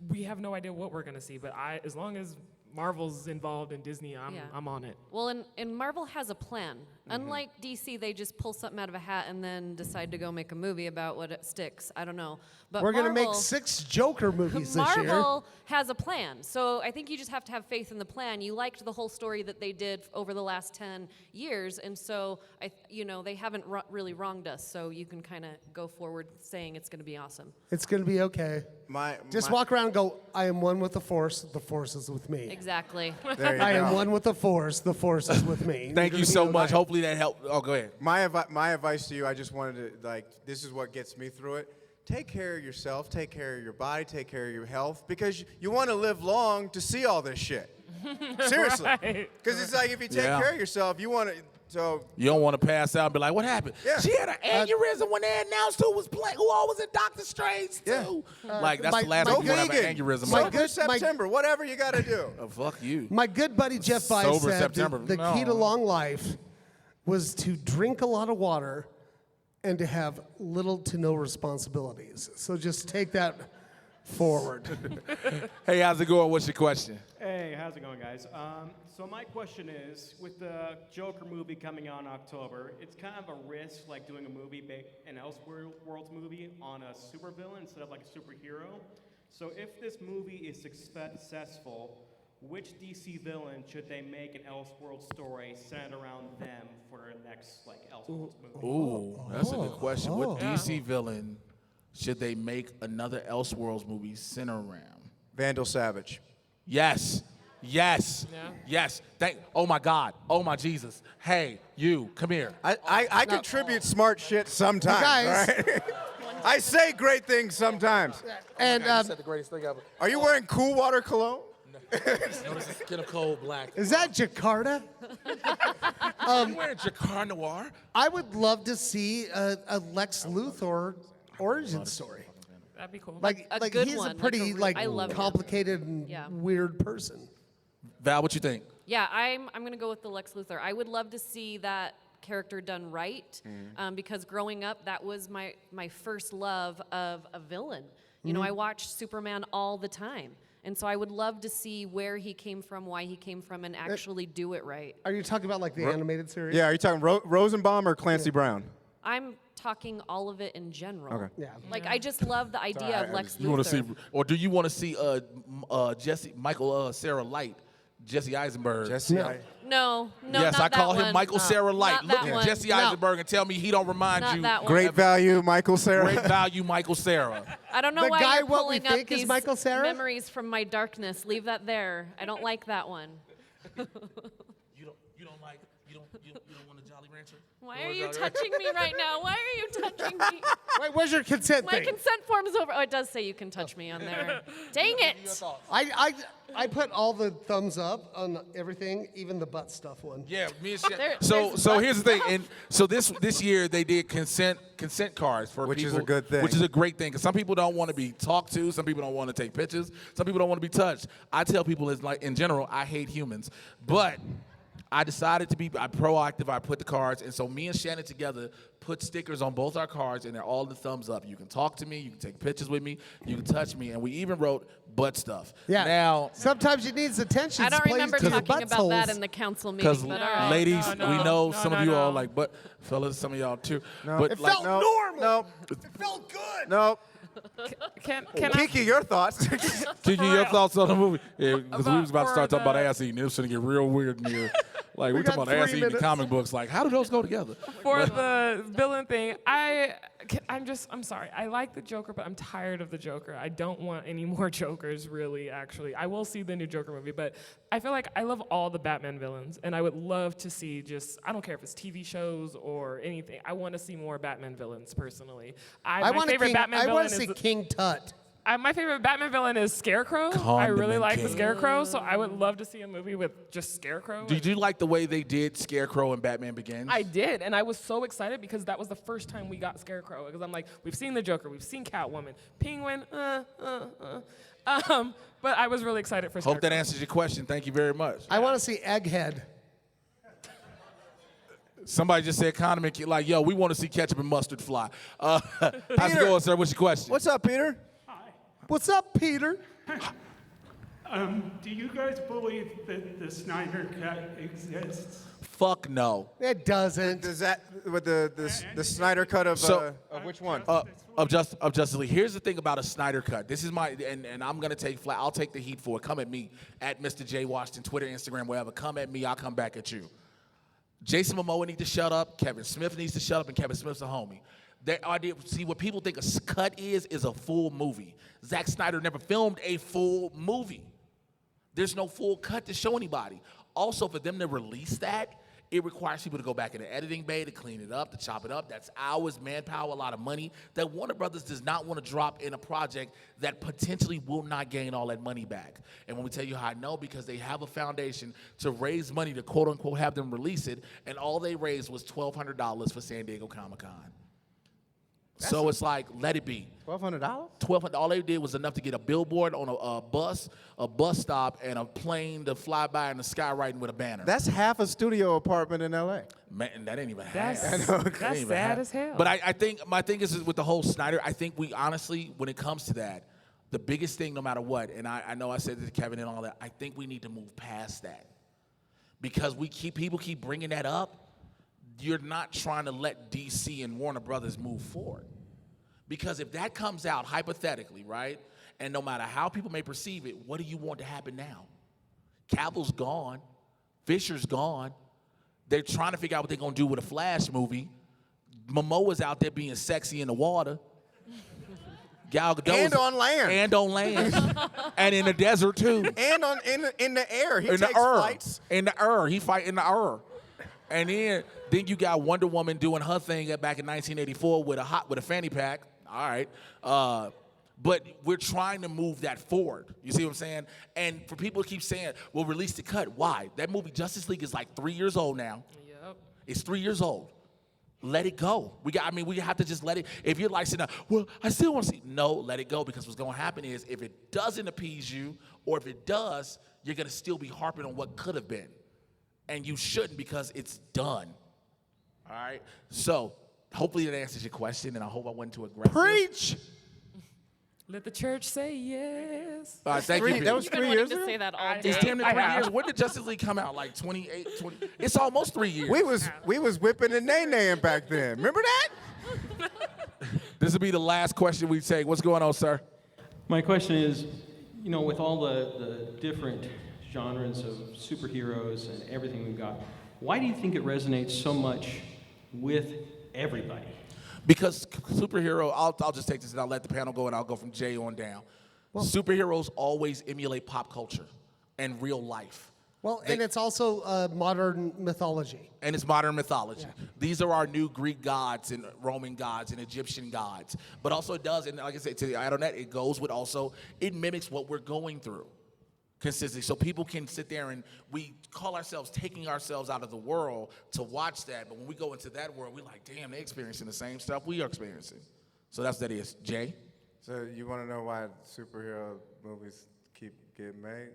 we have no idea what we're gonna see. But as long as Marvel's involved in Disney, I'm on it. Well, and Marvel has a plan. Unlike DC, they just pull something out of a hat and then decide to go make a movie about what it sticks. I don't know. But We're going to Marvel- make 6 Joker movies this year. Marvel has a plan. So I think you just have to have faith in the plan. You liked the whole story that they did over the last 10 years. And so, they haven't really wronged us. So you can kind of go forward saying it's going to be awesome. It's going to be okay. Just walk around and go, I am one with the Force is with me. Exactly. There you I go. am one with the Force is with me. Thank you so much. Hopefully that helped. Oh, go ahead. My advice to you, I just wanted to, this is what gets me through it. Take care of yourself, take care of your body, take care of your health, because you want to live long to see all this shit. Seriously. Right. Because it's like if you take care of yourself, you want to. So You don't want to pass out and be like, what happened? Yeah. She had an aneurysm when they announced who was playing, who all was in Doctor Strange too. Like that's the last one you want to have an aneurysm. Sober September, whatever you got to do. Fuck you. My good buddy Jeff Weiss Sober said September. the key to long life was to drink a lot of water and to have little to no responsibilities. So just take that forward. Hey, how's it going? What's your question? Hey, how's it going, guys? So my question is, with the Joker movie coming out in October, it's kind of a risk, like doing a movie, an Elseworlds movie, on a supervillain instead of like a superhero. So if this movie is successful, which DC villain should they make an Elseworlds story centered around them for their next like Elseworlds movie? Ooh, that's a good question. What DC villain should they make another Elseworlds movie center around? Vandal Savage. Yes. Yes. Yeah. Yes. Oh my God. Oh my Jesus. Hey, you, come here. I contribute smart shit sometimes. Guys. All right? I say great things sometimes. And You said the greatest thing ever. Are you wearing Cool Water cologne? No, this is Skin of Cold Black. is that Jakarta? I'm wearing Jacquard Noir. I would love to see a Lex Luthor origin story. That'd be cool. Like good he's one, a pretty I love him. complicated and weird person. Val, what you think? Yeah, I'm gonna go with the Lex Luthor. I would love to see that character done right, because growing up, that was my first love of a villain. You know, I watched Superman all the time, and so I would love to see where he came from, why he came from, and actually do it right. Are you talking about like the animated series? Yeah, are you talking Rosenbaum or Clancy Brown? I'm talking all of it in general. Okay. Yeah. Like I just love the idea of Lex Luthor. You want to see, or do you want to see Michael Sarah Light, Jesse Eisenberg? No, Yes, not I call that him one. Michael Sarah Light. Not Look that at one. Jesse Eisenberg and tell me he don't remind Not you. that one. Great value, Michael Sarah. Great value, Michael Sarah. I don't know The why guy you're what we pulling up think is these Michael Cera? memories from my darkness. Leave that there. I don't like that one. You don't want a Jolly Rancher? Why are you touching me right now? Why are you touching me? Wait, where's your consent My thing? consent form is over. Oh, it does say you can touch me on there. Dang it. I put all the thumbs up on everything, even the butt stuff one. Yeah, me and Shannon. There's So here's the thing, and so this year they did consent cards for Which people, is a good thing. Which is a great thing because some people don't want to be talked to, some people don't want to take pictures, some people don't want to be touched. I tell people it's like in general I hate humans, but I decided to be proactive. I put the cards, and so me and Shannon together put stickers on both our cards, and they're all the thumbs up. You can talk to me, you can take pictures with me, you can touch me, and we even wrote butt stuff. Yeah. Now, sometimes it needs attention. I don't remember to the talking about that buttholes. in the council meeting. because But all right. ladies, we know some of you all no. like, but fellas, some of y'all too. No. But It like, felt normal. No. It felt good. No. Can I? Kiki, your thoughts? Kiki, your thoughts on the movie? Yeah, because we was about to For start talking about the- ass eating. It was going to get real weird in here. Like, we got talking about 3 ass eating minutes. comic books. Like, how do those go together? For the villain thing, I'm sorry. I like the Joker, but I'm tired of the Joker. I don't want any more Jokers, really, actually. I will see the new Joker movie, but I feel like I love all the Batman villains, and I would love to see I don't care if it's TV shows or anything. I want to see more Batman villains, personally. I my favorite Batman I villain want to is see King Tut. my favorite Batman villain is Scarecrow. I Condiment really like the King. Scarecrow, so I would love to see a movie with just Scarecrow. Did you like the way they did Scarecrow and Batman Begins? I did, and I was so excited because that was the first time we got Scarecrow. Because I'm like, we've seen the Joker, we've seen Catwoman, Penguin, but I was really excited for Scarecrow. Hope that answers your question. Thank you very much. I want to see Egghead. Somebody just said condiment King. Like, yo, we want to see ketchup and mustard fly. How's it going, sir? What's your question? What's up, Peter? What's up, Peter? Do you guys believe that the Snyder Cut exists? Fuck no. It doesn't. Does that with the Snyder cut of which one? Of Justice League. Here's the thing about a Snyder cut. This is my and I'm gonna I'll take the heat for it. Come at me at Mr. J Washington, Twitter, Instagram, wherever. Come at me. I'll come back at you. Jason Momoa needs to shut up. Kevin Smith needs to shut up, and Kevin Smith's a homie. See, what people think a cut is a full movie. Zack Snyder never filmed a full movie. There's no full cut to show anybody. Also, for them to release that It requires people to go back in the editing bay to clean it up, to chop it up. That's hours, manpower, a lot of money that Warner Brothers does not want to drop in a project that potentially will not gain all that money back. And when we tell you how I know, because they have a foundation to raise money to quote unquote have them release it, and all they raised was $1,200 for San Diego Comic-Con. So it's like, let it be. $1,200? $1,200. All they did was enough to get a billboard on a bus stop, and a plane to fly by in the sky writing with a banner. That's half a studio apartment in L.A. Man, that ain't even That's half. that's sad as hell. But I think my thing is with the whole Snyder, I think we honestly, when it comes to that, the biggest thing, no matter what, and I know I said this to Kevin and all that, I think we need to move past that. Because people keep bringing that up. You're not trying to let DC and Warner Brothers move forward. Because if that comes out hypothetically, right, and no matter how people may perceive it, what do you want to happen now? Cavill's gone. Fisher's gone. They're trying to figure out what they're going to do with a Flash movie. Momoa's out there being sexy in the water. Gal Gadot And on land. And on land. And in the desert, too. And in the air. He takes flights. In the air. He fight in the air. And then you got Wonder Woman doing her thing back in 1984 with a fanny pack. All right. But we're trying to move that forward. You see what I'm saying? And for people to keep saying, well, release the cut. Why? That movie, Justice League, is like 3 years old now. Yep. It's 3 years old. Let it go. We have to just let it. If you're like saying, well, I still want to see. No, let it go, because what's going to happen is if it doesn't appease you, or if it does, you're going to still be harping on what could have been. And you shouldn't, because it's done. All right? So hopefully that answers your question, and I hope I wasn't too aggressive. Preach! Let the church say yes. All right, thank you. That was You've been 3 wanting years to ago? say that all day. It's damn near 3 years. When did Justice League come out? Like 28, 20? It's almost 3 years. We was whipping and nay-naying back then. Remember that? This will be the last question we take. What's going on, sir? My question is, with all the different genres of superheroes and everything we've got, why do you think it resonates so much with everybody? Because superhero, I'll just take this and I'll let the panel go, and I'll go from Jay on down. Superheroes always emulate pop culture and real life. Well, and it's also modern mythology. And it's modern mythology. Yeah. These are our new Greek gods and Roman gods and Egyptian gods. But also it does, and like I said, to the add on that, it goes with also, it mimics what we're going through consistently. So people can sit there, and we call ourselves taking ourselves out of the world to watch that. But when we go into that world, we're like, damn, they're experiencing the same stuff we are experiencing. So that's what that is. Jay? So you want to know why superhero movies keep getting made?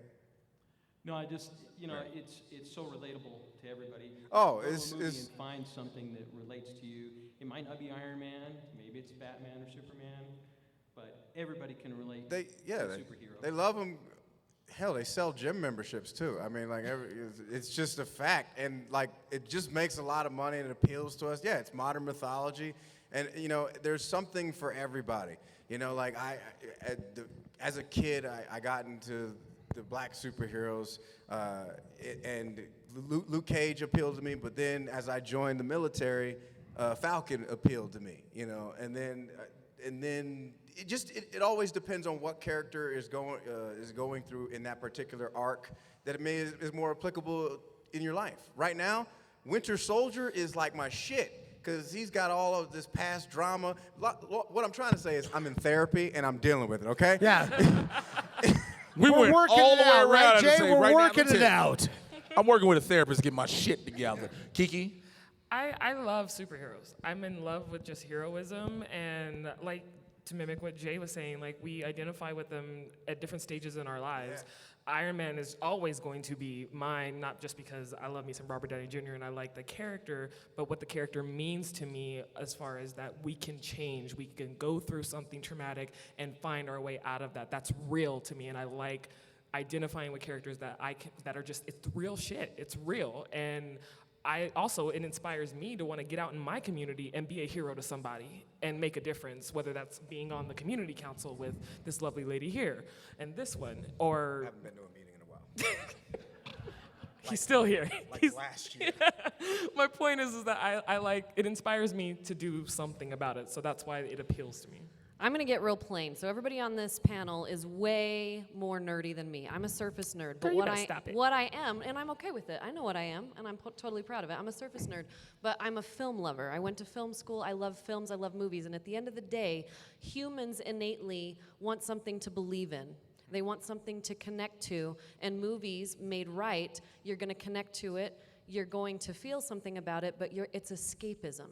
No, I just, it's so relatable to everybody. Oh, it's and find something that relates to you. It might not be Iron Man, maybe it's Batman or Superman, but everybody can relate to superheroes. They love them. Hell, they sell gym memberships too. I mean, it's just a fact, and it just makes a lot of money and it appeals to us. Yeah, it's modern mythology, and there's something for everybody. As a kid, I got into the black superheroes, and Luke Cage appealed to me. But then, as I joined the military, Falcon appealed to me. And then it always depends on what character is going through in that particular arc that is more applicable in your life. Right now, Winter Soldier is like my shit, because he's got all of this past drama. What I'm trying to say is I'm in therapy and I'm dealing with it. Okay? Yeah. We're working all it the way out, around. right, Jay? Say, We're right working now, it out. I'm working with a therapist to get my shit together. Kiki? I love superheroes. I'm in love with just heroism, and to mimic what Jay was saying, we identify with them at different stages in our lives. Yeah. Iron Man is always going to be mine, not just because I love me some Robert Downey Jr. and I like the character, but what the character means to me as far as that we can change, we can go through something traumatic and find our way out of that. That's real to me, and I like identifying with characters that are just, it's real shit. It's real, and it inspires me to want to get out in my community and be a hero to somebody and make a difference, whether that's being on the community council with this lovely lady here and this one, or... I haven't been to a meeting in a while. He's still here. He's last year. My point is that I it inspires me to do something about it, so that's why it appeals to me. I'm going to get real plain. So everybody on this panel is way more nerdy than me. I'm a surface nerd. But Girl, you better stop it. what I am, and I'm okay with it. I know what I am, and I'm totally proud of it. I'm a surface nerd, but I'm a film lover. I went to film school. I love films. I love movies. And at the end of the day, humans innately want something to believe in. They want something to connect to. And movies made right, you're going to connect to it. You're going to feel something about it, but it's escapism.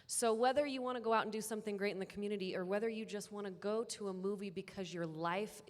So whether you want to go out and do something great in the community or whether you just want to go to a movie because your life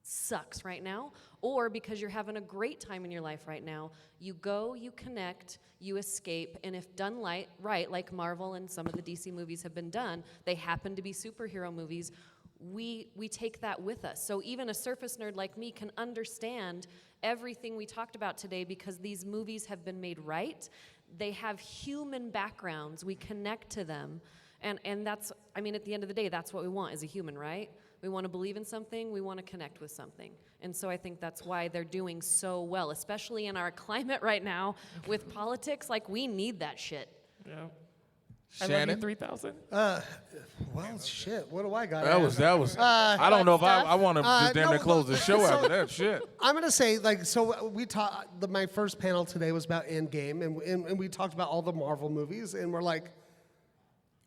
sucks right now or because you're having a great time in your life right now, you go, you connect, you escape, and if done right, like Marvel and some of the DC movies have been done, they happen to be superhero movies, we take that with us. So even a surface nerd like me can understand everything we talked about today because these movies have been made right. They have human backgrounds. We connect to them. And that's, I mean, at the end of the day, that's what we want as a human, right? We want to believe in something. We want to connect with something. And so I think that's why they're doing so well, especially in our climate right now with politics. Like, we need that shit. Yeah. Shannon? 3,000. Well, shit. What do I got? That was. I don't know if I want to just damn near close the show after that shit. I'm gonna say, like, so we talked. My first panel today was about Endgame, and we talked about all the Marvel movies, and we're like,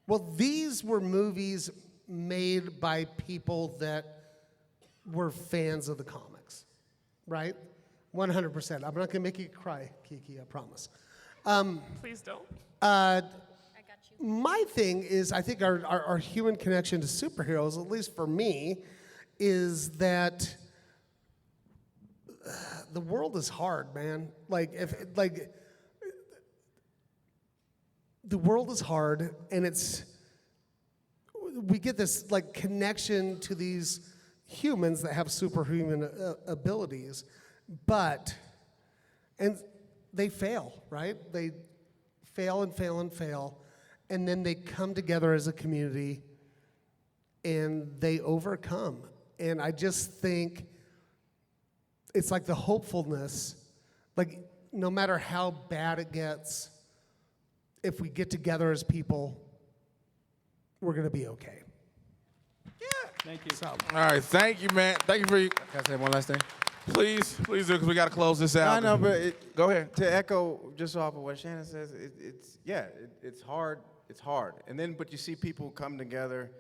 well, these were movies made by people that were fans of the comics, right? 100%. I'm not gonna make you cry, Kiki. I promise. Please don't. My thing is, I think our human connection to superheroes, at least for me, is that the world is hard, man. The world is hard, and we get this like connection to these humans that have superhuman abilities, and they fail, right? They fail and fail and fail. And then they come together as a community and they overcome. And I just think it's like the hopefulness, like no matter how bad it gets, if we get together as people, we're going to be okay. Yeah. Thank you. So, All right, thank you, man. Thank you for you. Can I say one last thing? Please do, because we got to close this out. I know, but go ahead. To echo just off of what Shannon says, it's hard. It's hard. And then, but you see people come together,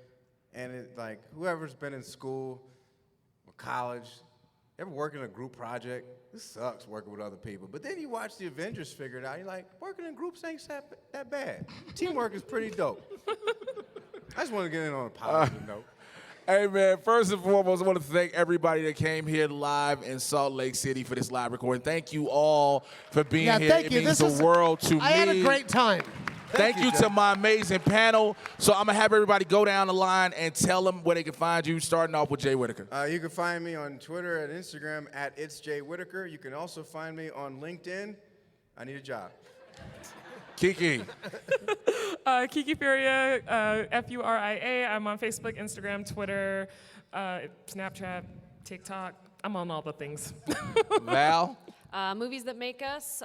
and it like whoever's been in school or college, ever work in a group project, this sucks working with other people. But then you watch the Avengers figure it out, you're like, working in groups ain't that bad. Teamwork is pretty dope. I just want to get in on a positive note. Hey, man, first and foremost, I want to thank everybody that came here live in Salt Lake City for this live recording. Thank you all for being here. Thank it you. means the world to me. I had a great time. Thank you to my amazing panel. So I'm going to have everybody go down the line and tell them where they can find you, starting off with Jay Whittaker. You can find me on Twitter and Instagram at itsjaywhitaker. You can also find me on LinkedIn. I need a job. Kiki. Kiki Furia, Furia. I'm on Facebook, Instagram, Twitter, Snapchat, TikTok. I'm on all the things. Val? Movies That Make Us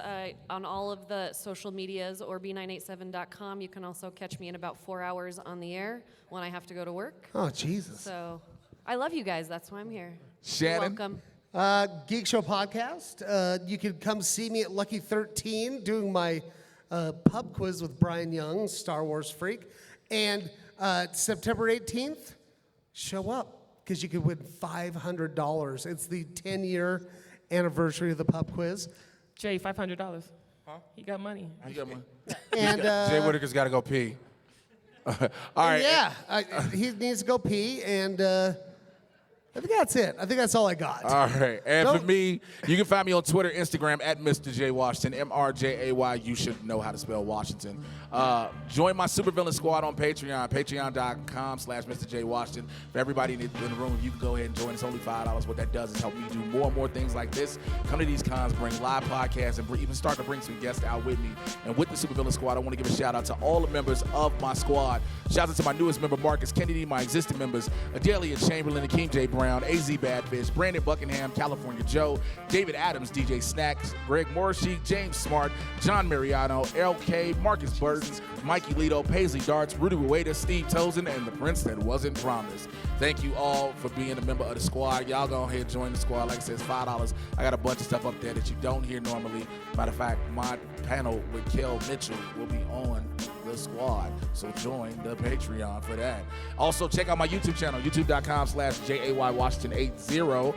on all of the social medias or b987.com. You can also catch me in about 4 hours on the air when I have to go to work. Oh, Jesus. So I love you guys. That's why I'm here. Shannon? You're welcome. Geek Show Podcast. You can come see me at Lucky 13 doing my pub quiz with Brian Young, Star Wars freak. And September 18th, show up because you could win $500. It's the 10-year anniversary of the pub quiz. Jay, $500. Huh? He got money. He got money. And Jay Whittaker's got to go pee. All right. Yeah, he needs to go pee, and I think that's it. I think that's all I got. All right. And for me, you can find me on Twitter, Instagram, at Mr. J Washington, MRJAY. You should know how to spell Washington. Join my supervillain squad on Patreon, patreon.com/Mr. J Washington. For everybody in the room, you can go ahead and join. It's only $5. What that does is help me do more and more things like this. Come to these cons, bring live podcasts, and even start to bring some guests out with me. And with the supervillain squad, I want to give a shout out to all the members of my squad. Shout out to my newest member, Marcus Kennedy, my existing members, Adelia Chamberlain, Akeem J. Brown, Brown, AZ Badfish, Brandon Buckingham, California Joe, David Adams, DJ Snacks, Greg Morrissey, James Smart, John Mariano, LK, Marcus Burton, Mikey Lito, Paisley Darts, Rudy Rueda, Steve Tozen, and the Prince that wasn't promised. Thank you all for being a member of the squad. Y'all go ahead and join the squad. Like I said, it's $5. I got a bunch of stuff up there that you don't hear normally. Matter of fact, my panel with Kel Mitchell will be on the squad. So join the Patreon for that. Also, check out my YouTube channel, youtube.com/JAYWashington80.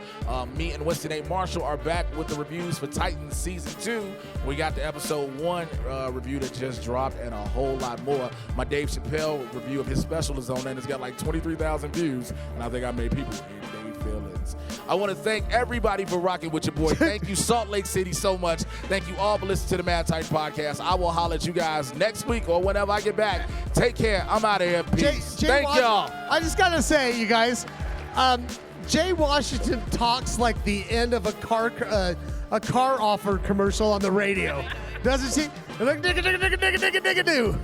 Me and Winston A. Marshall are back with the reviews for Titans Season 2. We got the episode 1 review that just dropped and a whole lot more. My Dave Chappelle review of his special is on there, and it's got like 23,000 views, and I think I made people in their feelings. I want to thank everybody for rocking with your boy. Thank you, Salt Lake City, so much. Thank you all for listening to the Mad Titan Podcast. I will holler at you guys next week or whenever I get back. Take care. I'm out of here. Peace. Thank y'all. I just got to say, you guys, Jay Washington talks like the end of a car offer commercial on the radio. Doesn't she? Like, digga, digga, digga, digga, digga, digga, do.